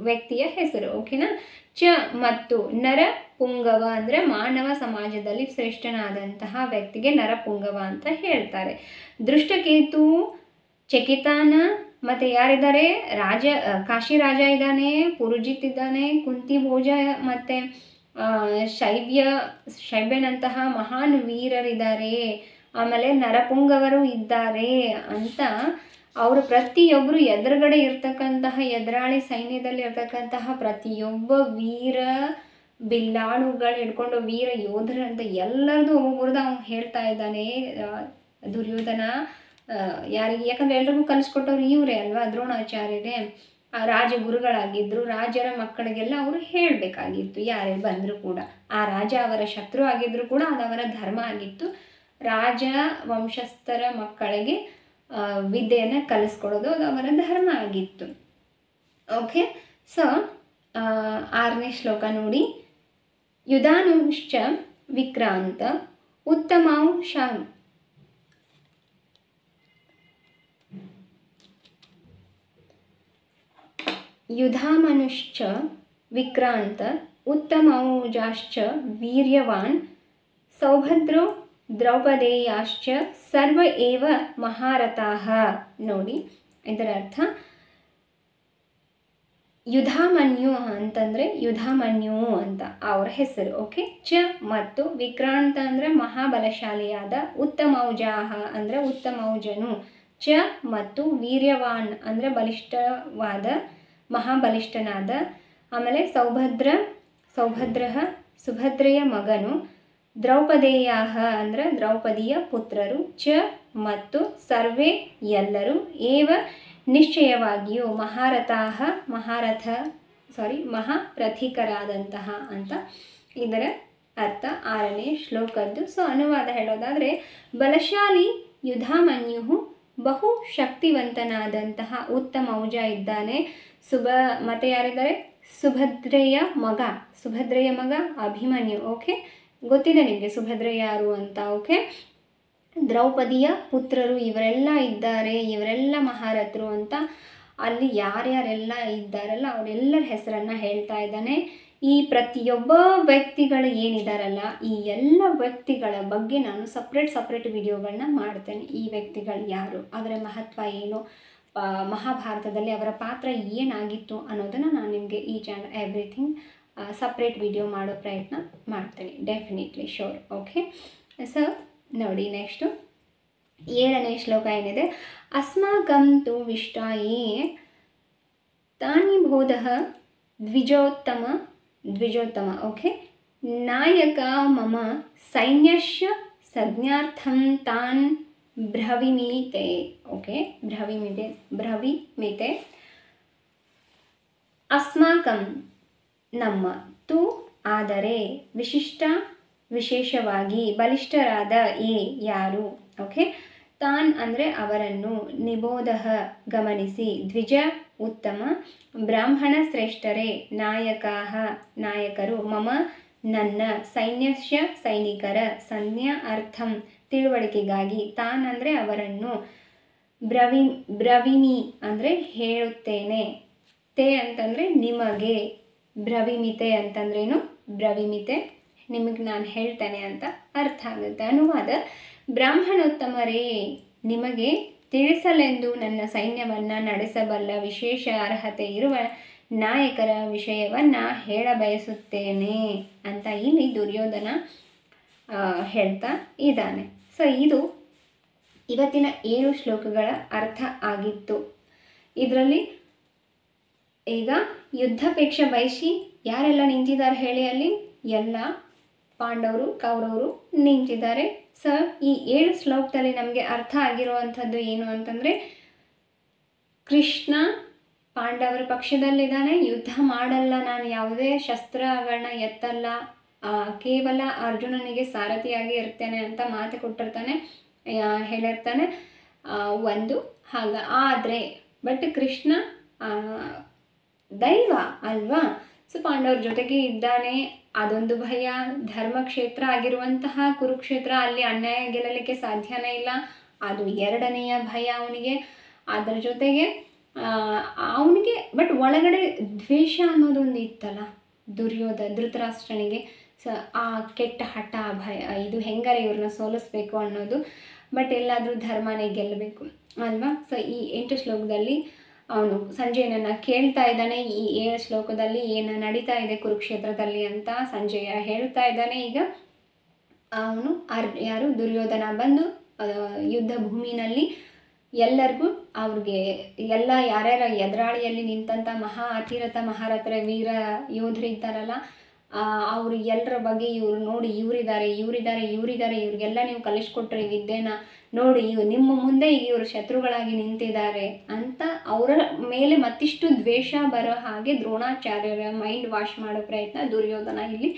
ವ್ಯಕ್ತಿಯ ಹೆಸರು. ಓಕೆನಾ. ಚ ಮತ್ತು, ನರ ಪುಂಗವ ಅಂದರೆ ಮಾನವ ಸಮಾಜದಲ್ಲಿ ಶ್ರೇಷ್ಠನಾದಂತಹ ವ್ಯಕ್ತಿಗೆ ನರಪುಂಗವ ಅಂತ ಹೇಳ್ತಾರೆ. ದೃಷ್ಟಕೇತು, ಚಕಿತಾನ, ಮತ್ತು ಯಾರಿದ್ದಾರೆ, ಕಾಶಿ ರಾಜ ಇದ್ದಾನೆ, ಪುರುಜಿತ್ ಇದ್ದಾನೆ, ಕುಂತಿ ಭೋಜ ಮತ್ತು ಶೈಬ್ಯನಂತಹ ಮಹಾನ್ ವೀರರಿದ್ದಾರೆ, ಆಮೇಲೆ ನರಪುಂಗವರು ಇದ್ದಾರೆ ಅಂತ ಅವರು ಪ್ರತಿಯೊಬ್ಬರು ಎದುರುಗಡೆ ಇರ್ತಕ್ಕಂತಹ ಎದುರಾಳಿ ಸೈನ್ಯದಲ್ಲಿ ಇರ್ತಕ್ಕಂತಹ ಪ್ರತಿಯೊಬ್ಬ ವೀರ ಬಿಲ್ಲಾಳುಗಳು ಹಿಡ್ಕೊಂಡು ವೀರ ಯೋಧರು ಅಂತ ಎಲ್ಲರದು ಒಬ್ಬೊಬ್ಬರದ್ದು ಅವನು ಹೇಳ್ತಾ ಇದ್ದಾನೆ ದುರ್ಯೋಧನ. ಯಾರಿಗೆ, ಯಾಕಂದರೆ ಎಲ್ರಿಗೂ ಕಲಿಸ್ಕೊಟ್ಟವ್ರು ಇವರೇ ಅಲ್ವಾ, ದ್ರೋಣಾಚಾರ್ಯರೇ. ರಾಜಗುರುಗಳಾಗಿದ್ದರು, ರಾಜರ ಮಕ್ಕಳಿಗೆಲ್ಲ ಅವರು ಹೇಳಬೇಕಾಗಿತ್ತು ಯಾರೇ ಬಂದರೂ ಕೂಡ. ಆ ರಾಜ ಅವರ ಶತ್ರು ಆಗಿದ್ದರೂ ಕೂಡ ಅದು ಅವರ ಧರ್ಮ ಆಗಿತ್ತು, ರಾಜ ವಂಶಸ್ಥರ ಮಕ್ಕಳಿಗೆ ವಿದ್ಯೆಯನ್ನು ಕಲಿಸ್ಕೊಡೋದು ಅದು ಅವರ ಧರ್ಮ ಆಗಿತ್ತು. ಓಕೆ, ಸೊ 6ನೇ ಶ್ಲೋಕ ನೋಡಿ. ಯುಧಾನುಶ್ಚ ವಿಕ್ರಾಂತ ಉತ್ತಮಾಂಶಾಂ ಯುಧಾಮನುಶ್ಚ ವಿಕ್ರಾಂತ ಉತ್ತಮೌಜಾಶ್ಚ ವೀರ್ಯವಾನ್ ಸೌಭದ್ರೋ ದ್ರೌಪದೇಯಾಶ್ಚ ಸರ್ವ ಏವ ಮಹಾರಥಾಃ. ನೋಡಿ ಇದರ ಅರ್ಥ. ಯುಧಾಮನ್ಯು ಅಂತಂದರೆ ಯುಧಾಮನ್ಯು ಅಂತ ಅವರ ಹೆಸರು. ಓಕೆ, ಚ ಮತ್ತು, ವಿಕ್ರಾಂತ ಅಂದರೆ ಮಹಾಬಲಶಾಲಿಯಾದ, ಉತ್ತಮೌಜಾಹ ಅಂದರೆ ಉತ್ತಮೌಜನು, ಚ ಮತ್ತು, ವೀರ್ಯವಾನ್ ಅಂದರೆ ಬಲಿಷ್ಠವಾದ ಮಹಾಬಲಿಷ್ಠನಾದ, ಆಮೇಲೆ ಸೌಭದ್ರ ಸುಭದ್ರೆಯ ಮಗನು, ದ್ರೌಪದೇಯಾಹ ಅಂದರೆ ದ್ರೌಪದಿಯ ಪುತ್ರರು, ಚ ಮತ್ತು, ಸರ್ವೇ ಎಲ್ಲರೂ, ಏವ ನಿಶ್ಚಯವಾಗಿಯೂ, ಮಹಾರಥಿಕರಾದಂತಹ ಅಂತ ಇದರ ಅರ್ಥ 6ನೇ ಶ್ಲೋಕದ್ದು. ಸೊ ಅನುವಾದ ಹೇಳೋದಾದರೆ, ಬಲಶಾಲಿ ಯುಧಾಮನ್ಯು ಬಹು ಶಕ್ತಿವಂತನಾದಂತಹ ಉತ್ತಮೌಜ ಇದ್ದಾನೆ. ಮತ್ತು ಯಾರಿದ್ದಾರೆ, ಸುಭದ್ರೆಯ ಮಗ ಅಭಿಮನ್ಯು. ಓಕೆ, ಗೊತ್ತಿದೆ ನಿಮಗೆ ಸುಭದ್ರೆ ಯಾರು ಅಂತ. ಓಕೆ, ದ್ರೌಪದಿಯ ಪುತ್ರರು ಇವರೆಲ್ಲ ಇದ್ದಾರೆ, ಇವರೆಲ್ಲ ಮಹಾರಥರು ಅಂತ ಅಲ್ಲಿ ಯಾರ್ಯಾರೆಲ್ಲ ಇದ್ದಾರಲ್ಲ ಅವರೆಲ್ಲರ ಹೆಸರನ್ನು ಹೇಳ್ತಾ ಇದ್ದಾನೆ. ಈ ಪ್ರತಿಯೊಬ್ಬ ವ್ಯಕ್ತಿಗಳು ಏನಿದಾರಲ್ಲ ಈ ಎಲ್ಲ ವ್ಯಕ್ತಿಗಳ ಬಗ್ಗೆ ನಾನು ಸಪ್ರೇಟ್ ವಿಡಿಯೋಗಳನ್ನ ಮಾಡ್ತೇನೆ. ಈ ವ್ಯಕ್ತಿಗಳು ಯಾರು, ಅವರ ಮಹತ್ವ ಏನು, ಮಹಾಭಾರತದಲ್ಲಿ ಅವರ ಪಾತ್ರ ಏನಾಗಿತ್ತು ಅನ್ನೋದನ್ನು ನಾನು ನಿಮಗೆ each and everything separate video ಮಾಡೋ ಪ್ರಯತ್ನ ಮಾಡ್ತೇನೆ, ಡೆಫಿನೆಟ್ಲಿ ಶೋರ್. ಓಕೆ, ಸೊ ನೋಡಿ ನೆಕ್ಸ್ಟು 7ನೇ ಶ್ಲೋಕ ಏನಿದೆ. ಅಸ್ಮಾಕಂ ತು ವಿಷ್ಟಾಯೇ ತಾನಿ ಬೋಧಃ ದ್ವಿಜೋತ್ತಮ ದ್ವಿಜೋತ್ತಮ ಓಕೆ ನಾಯಕ ಮಮ ಸೈನ್ಯಸ್ಯ ಸಂಜ್ಞಾರ್ಥಂ ತಾನ್ ಬ್ರವಿಮೀತೆ ಓಕೆ ಬ್ರವಿಮಿತೆ ಅಸ್ಮಾಕಂ ನಮ್ಮ ತು ಆದರೆ ವಿಶೇಷವಾಗಿ ಬಲಿಷ್ಠರಾದ ಯಾರು ಓಕೆ ತಾನ್ ಅಂದರೆ ಅವರನ್ನು ನಿಬೋಧ ಗಮನಿಸಿ ದ್ವಿಜ ಉತ್ತಮ ಬ್ರಾಹ್ಮಣ ಶ್ರೇಷ್ಠರೇ ನಾಯಕರು ಮಮ ನನ್ನ ಸೈನ್ಯಸ್ಯ ಸೈನಿಕರ ಸಂಜ್ಞಾ ಅರ್ಥಂ ತಿಳುವಳಿಕೆಗಾಗಿ ತಾನ್ ಅಂದರೆ ಅವರನ್ನು ಬ್ರವಿಮಿ ಅಂದರೆ ಹೇಳುತ್ತೇನೆ ತೇ ಅಂತಂದರೆ ನಿಮಗೆ ಬ್ರವಿಮಿತೆ ಅಂತಂದ್ರೇನು ಬ್ರವಿಮಿತೆ ನಿಮಗೆ ನಾನು ಹೇಳ್ತೇನೆ ಅಂತ ಅರ್ಥ ಆಗುತ್ತೆ. ಅನುವಾದ ಬ್ರಾಹ್ಮಣೋತ್ತಮರೇ ನಿಮಗೆ ತಿಳಿಸಲೆಂದು ನನ್ನ ಸೈನ್ಯವನ್ನು ನಡೆಸಬಲ್ಲ ವಿಶೇಷ ಅರ್ಹತೆ ಇರುವ ನಾಯಕರ ವಿಷಯವನ್ನು ಹೇಳಬಯಸುತ್ತೇನೆ ಅಂತ ಇಲ್ಲಿ ದುರ್ಯೋಧನ ಹೇಳ್ತಾ ಇದ್ದಾನೆ. ಸೊ ಇದು ಇವತ್ತಿನ 7 ಶ್ಲೋಕಗಳ ಅರ್ಥ ಆಗಿತ್ತು. ಇದರಲ್ಲಿ ಈಗ ಯುದ್ಧಾಪೇಕ್ಷ ಬಯಸಿ ಯಾರೆಲ್ಲ ನಿಂತಿದ್ದಾರೆ ಹೇಳಿ, ಅಲ್ಲಿ ಎಲ್ಲ ಪಾಂಡವರು ಕೌರವರು ನಿಂತಿದ್ದಾರೆ. ಸೊ ಈ 7 ಶ್ಲೋಕದಲ್ಲಿ ನಮಗೆ ಅರ್ಥ ಆಗಿರುವಂಥದ್ದು ಏನು ಅಂತಂದರೆ, ಕೃಷ್ಣ ಪಾಂಡವರ ಪಕ್ಷದಲ್ಲಿದ್ದಾನೆ, ಯುದ್ಧ ಮಾಡಲ್ಲ, ನಾನು ಯಾವುದೇ ಶಸ್ತ್ರಗಳನ್ನ ಎತ್ತಲ್ಲ, ಕೇವಲ ಅರ್ಜುನನಿಗೆ ಸಾರಥಿಯಾಗಿ ಇರ್ತೇನೆ ಅಂತ ಮಾತು ಕೊಟ್ಟಿರ್ತಾನೆ, ಹೇಳಿರ್ತಾನೆ ಒಂದು ಆದರೆ ಬಟ್ ಕೃಷ್ಣ ದೈವ ಅಲ್ವಾ. ಸೊ ಪಾಂಡವ್ರ ಜೊತೆಗೆ ಇದ್ದಾನೆ, ಅದೊಂದು ಭಯ. ಧರ್ಮಕ್ಷೇತ್ರ ಆಗಿರುವಂತಹ ಕುರುಕ್ಷೇತ್ರ, ಅಲ್ಲಿ ಅನ್ಯಾಯ ಗೆಲ್ಲಲಿಕ್ಕೆ ಸಾಧ್ಯನೇ ಇಲ್ಲ, ಅದು 2ನೆಯ ಭಯ ಅವನಿಗೆ. ಅದರ ಜೊತೆಗೆ ಅವನಿಗೆ ಬಟ್ ಒಳಗಡೆ ದ್ವೇಷ ಅನ್ನೋದೊಂದು ಇತ್ತಲ್ಲ ಧೃತರಾಷ್ಟ್ರನಿಗೆ. ಸೊ ಆ ಕೆಟ್ಟ ಹಠ ಭಯ, ಇದು ಹೆಂಗಾರೆ ಇವ್ರನ್ನ ಸೋಲಿಸ್ಬೇಕು ಅನ್ನೋದು. ಬಟ್ ಎಲ್ಲಾದರೂ ಧರ್ಮನೇ ಗೆಲ್ಲಬೇಕು ಅಲ್ವಾ. ಸೊ ಈ 8 ಶ್ಲೋಕದಲ್ಲಿ ಅವನು ಸಂಜಯನನ್ನು ಕೇಳ್ತಾ ಇದ್ದಾನೆ. ಈ 7 ಶ್ಲೋಕದಲ್ಲಿ ಏನು ನಡೀತಾ ಇದೆ ಕುರುಕ್ಷೇತ್ರದಲ್ಲಿ ಅಂತ ಸಂಜಯ ಹೇಳ್ತಾ ಇದ್ದಾನೆ. ಈಗ ಅವನು ಯಾರು ದುರ್ಯೋಧನ ಬಂದು ಯುದ್ಧ ಭೂಮಿನಲ್ಲಿ ಎಲ್ಲರಿಗೂ ಅವ್ರಿಗೆ ಎಲ್ಲ ಯಾರ್ಯಾರ ಎದುರಾಳಿಯಲ್ಲಿ ನಿಂತಂಥ ಅತಿರಥ ಮಹಾರಥರ ವೀರ ಯೋಧರು ಇದ್ದಾರಲ್ಲ, ಅವರು ಎಲ್ಲರ ಬಗ್ಗೆ ಇವ್ರು ನೋಡಿ ಇವರಿದ್ದಾರೆ ಇವ್ರಿಗೆಲ್ಲ ನೀವು ಕಲಿಸ್ಕೊಟ್ರಿ ವಿದ್ಯೆನ ನೋಡಿ, ನಿಮ್ಮ ಮುಂದೆ ಇವರು ಶತ್ರುಗಳಾಗಿ ನಿಂತಿದ್ದಾರೆ ಅಂತ ಅವರ ಮೇಲೆ ಮತ್ತಿಷ್ಟು ದ್ವೇಷ ಬರೋ ಹಾಗೆ ದ್ರೋಣಾಚಾರ್ಯರ ಮೈಂಡ್ ವಾಶ್ ಮಾಡೋ ಪ್ರಯತ್ನ ದುರ್ಯೋಧನ ಇಲ್ಲಿ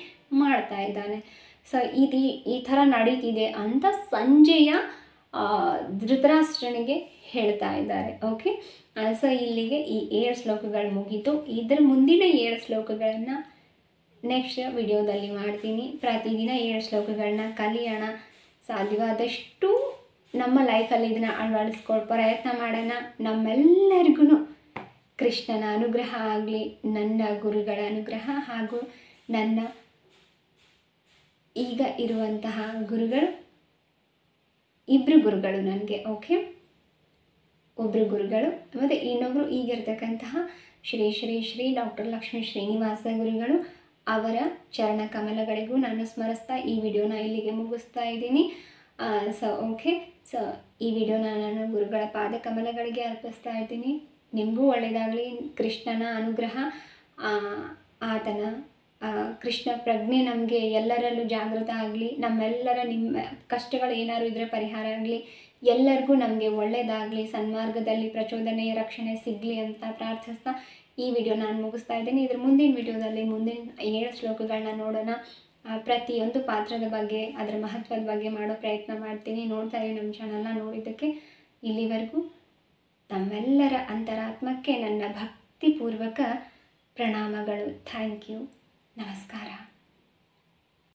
ಮಾಡ್ತಾ ಇದ್ದಾನೆ. ಸೊ ಈ ಥರ ನಡೀತಿದೆ ಅಂತ ಸಂಜಯ ಧೃತರಾಷ್ಟ್ರನಿಗೆ ಹೇಳ್ತಾ ಇದ್ದಾರೆ. ಓಕೆ, ಸೊ ಇಲ್ಲಿಗೆ ಈ 7 ಶ್ಲೋಕಗಳು ಮುಗೀತು. ಇದರ ಮುಂದಿನ 7 ಶ್ಲೋಕಗಳನ್ನು ನೆಕ್ಸ್ಟ್ ವಿಡಿಯೋದಲ್ಲಿ ಮಾಡ್ತೀನಿ. ಪ್ರತಿದಿನ 7 ಶ್ಲೋಕಗಳನ್ನ ಕಲಿಯೋಣ. ಸಾಧ್ಯವಾದಷ್ಟು ನಮ್ಮ ಲೈಫಲ್ಲಿ ಇದನ್ನು ಅಳವಡಿಸ್ಕೊಳ್ಳೋ ಪ್ರಯತ್ನ ಮಾಡೋಣ. ನಮ್ಮೆಲ್ಲರಿಗೂ ಕೃಷ್ಣನ ಅನುಗ್ರಹ ಆಗಲಿ, ನನ್ನ ಗುರುಗಳ ಅನುಗ್ರಹ ಹಾಗೂ ನನ್ನ ಈಗ ಇರುವಂತಹ ಗುರುಗಳು, 2 ಗುರುಗಳು ನನಗೆ. ಓಕೆ, ಒಬ್ಬರು ಗುರುಗಳು ಮತ್ತು ಇನ್ನೊಬ್ಬರು ಈಗಿರ್ತಕ್ಕಂತಹ ಶ್ರೀ ಶ್ರೀ ಶ್ರೀ ಡಾಕ್ಟರ್ ಲಕ್ಷ್ಮೀ ಶ್ರೀನಿವಾಸ ಗುರುಗಳು, ಅವರ ಚರಣ ಕಮಲಗಳಿಗೂ ನಾನು ಸ್ಮರಿಸ್ತಾ ಈ ವಿಡಿಯೋನ ಇಲ್ಲಿಗೆ ಮುಗಿಸ್ತಾ ಇದ್ದೀನಿ. ಸೊ ಓಕೆ, ಸೊ ಈ ವಿಡಿಯೋನ ನಾನು ಗುರುಗಳ ಪಾದ ಕಮಲಗಳಿಗೆ ಅರ್ಪಿಸ್ತಾ ಇದ್ದೀನಿ. ನಿಮಗೂ ಒಳ್ಳೆಯದಾಗಲಿ. ಕೃಷ್ಣನ ಅನುಗ್ರಹ, ಆತನ ಕೃಷ್ಣ ಪ್ರಜ್ಞೆ ನಮಗೆ ಎಲ್ಲರಲ್ಲೂ ಜಾಗೃತ ಆಗಲಿ. ನಮ್ಮೆಲ್ಲರ ನಿಮ್ಮ ಕಷ್ಟಗಳು ಏನಾದ್ರು ಇದ್ದರೆ ಪರಿಹಾರ ಆಗಲಿ. ಎಲ್ಲರಿಗೂ ನಮಗೆ ಒಳ್ಳೆಯದಾಗಲಿ, ಸನ್ಮಾರ್ಗದಲ್ಲಿ ಪ್ರಚೋದನೆ ರಕ್ಷಣೆ ಸಿಗಲಿ ಅಂತ ಪ್ರಾರ್ಥಿಸ್ತಾ ಈ ವಿಡಿಯೋ ನಾನು ಮುಗಿಸ್ತಾ ಇದ್ದೀನಿ. ಇದ್ರ ಮುಂದಿನ ವಿಡಿಯೋದಲ್ಲಿ ಮುಂದಿನ 7 ಶ್ಲೋಕಗಳನ್ನ ನೋಡೋಣ. ಪ್ರತಿಯೊಂದು ಪಾತ್ರದ ಬಗ್ಗೆ, ಅದರ ಮಹತ್ವದ ಬಗ್ಗೆ ಮಾಡೋ ಪ್ರಯತ್ನ ಮಾಡ್ತೀನಿ. ನೋಡ್ತಾ ಇರಿ ನಮ್ಮ ಚಾನಲ್ನ. ನೋಡಿದ್ದಕ್ಕೆ ಇಲ್ಲಿವರೆಗೂ ತಮ್ಮೆಲ್ಲರ ಅಂತರಾತ್ಮಕ್ಕೆ ನನ್ನ ಭಕ್ತಿಪೂರ್ವಕ ಪ್ರಣಾಮಗಳು. Thank you. ನಮಸ್ಕಾರ.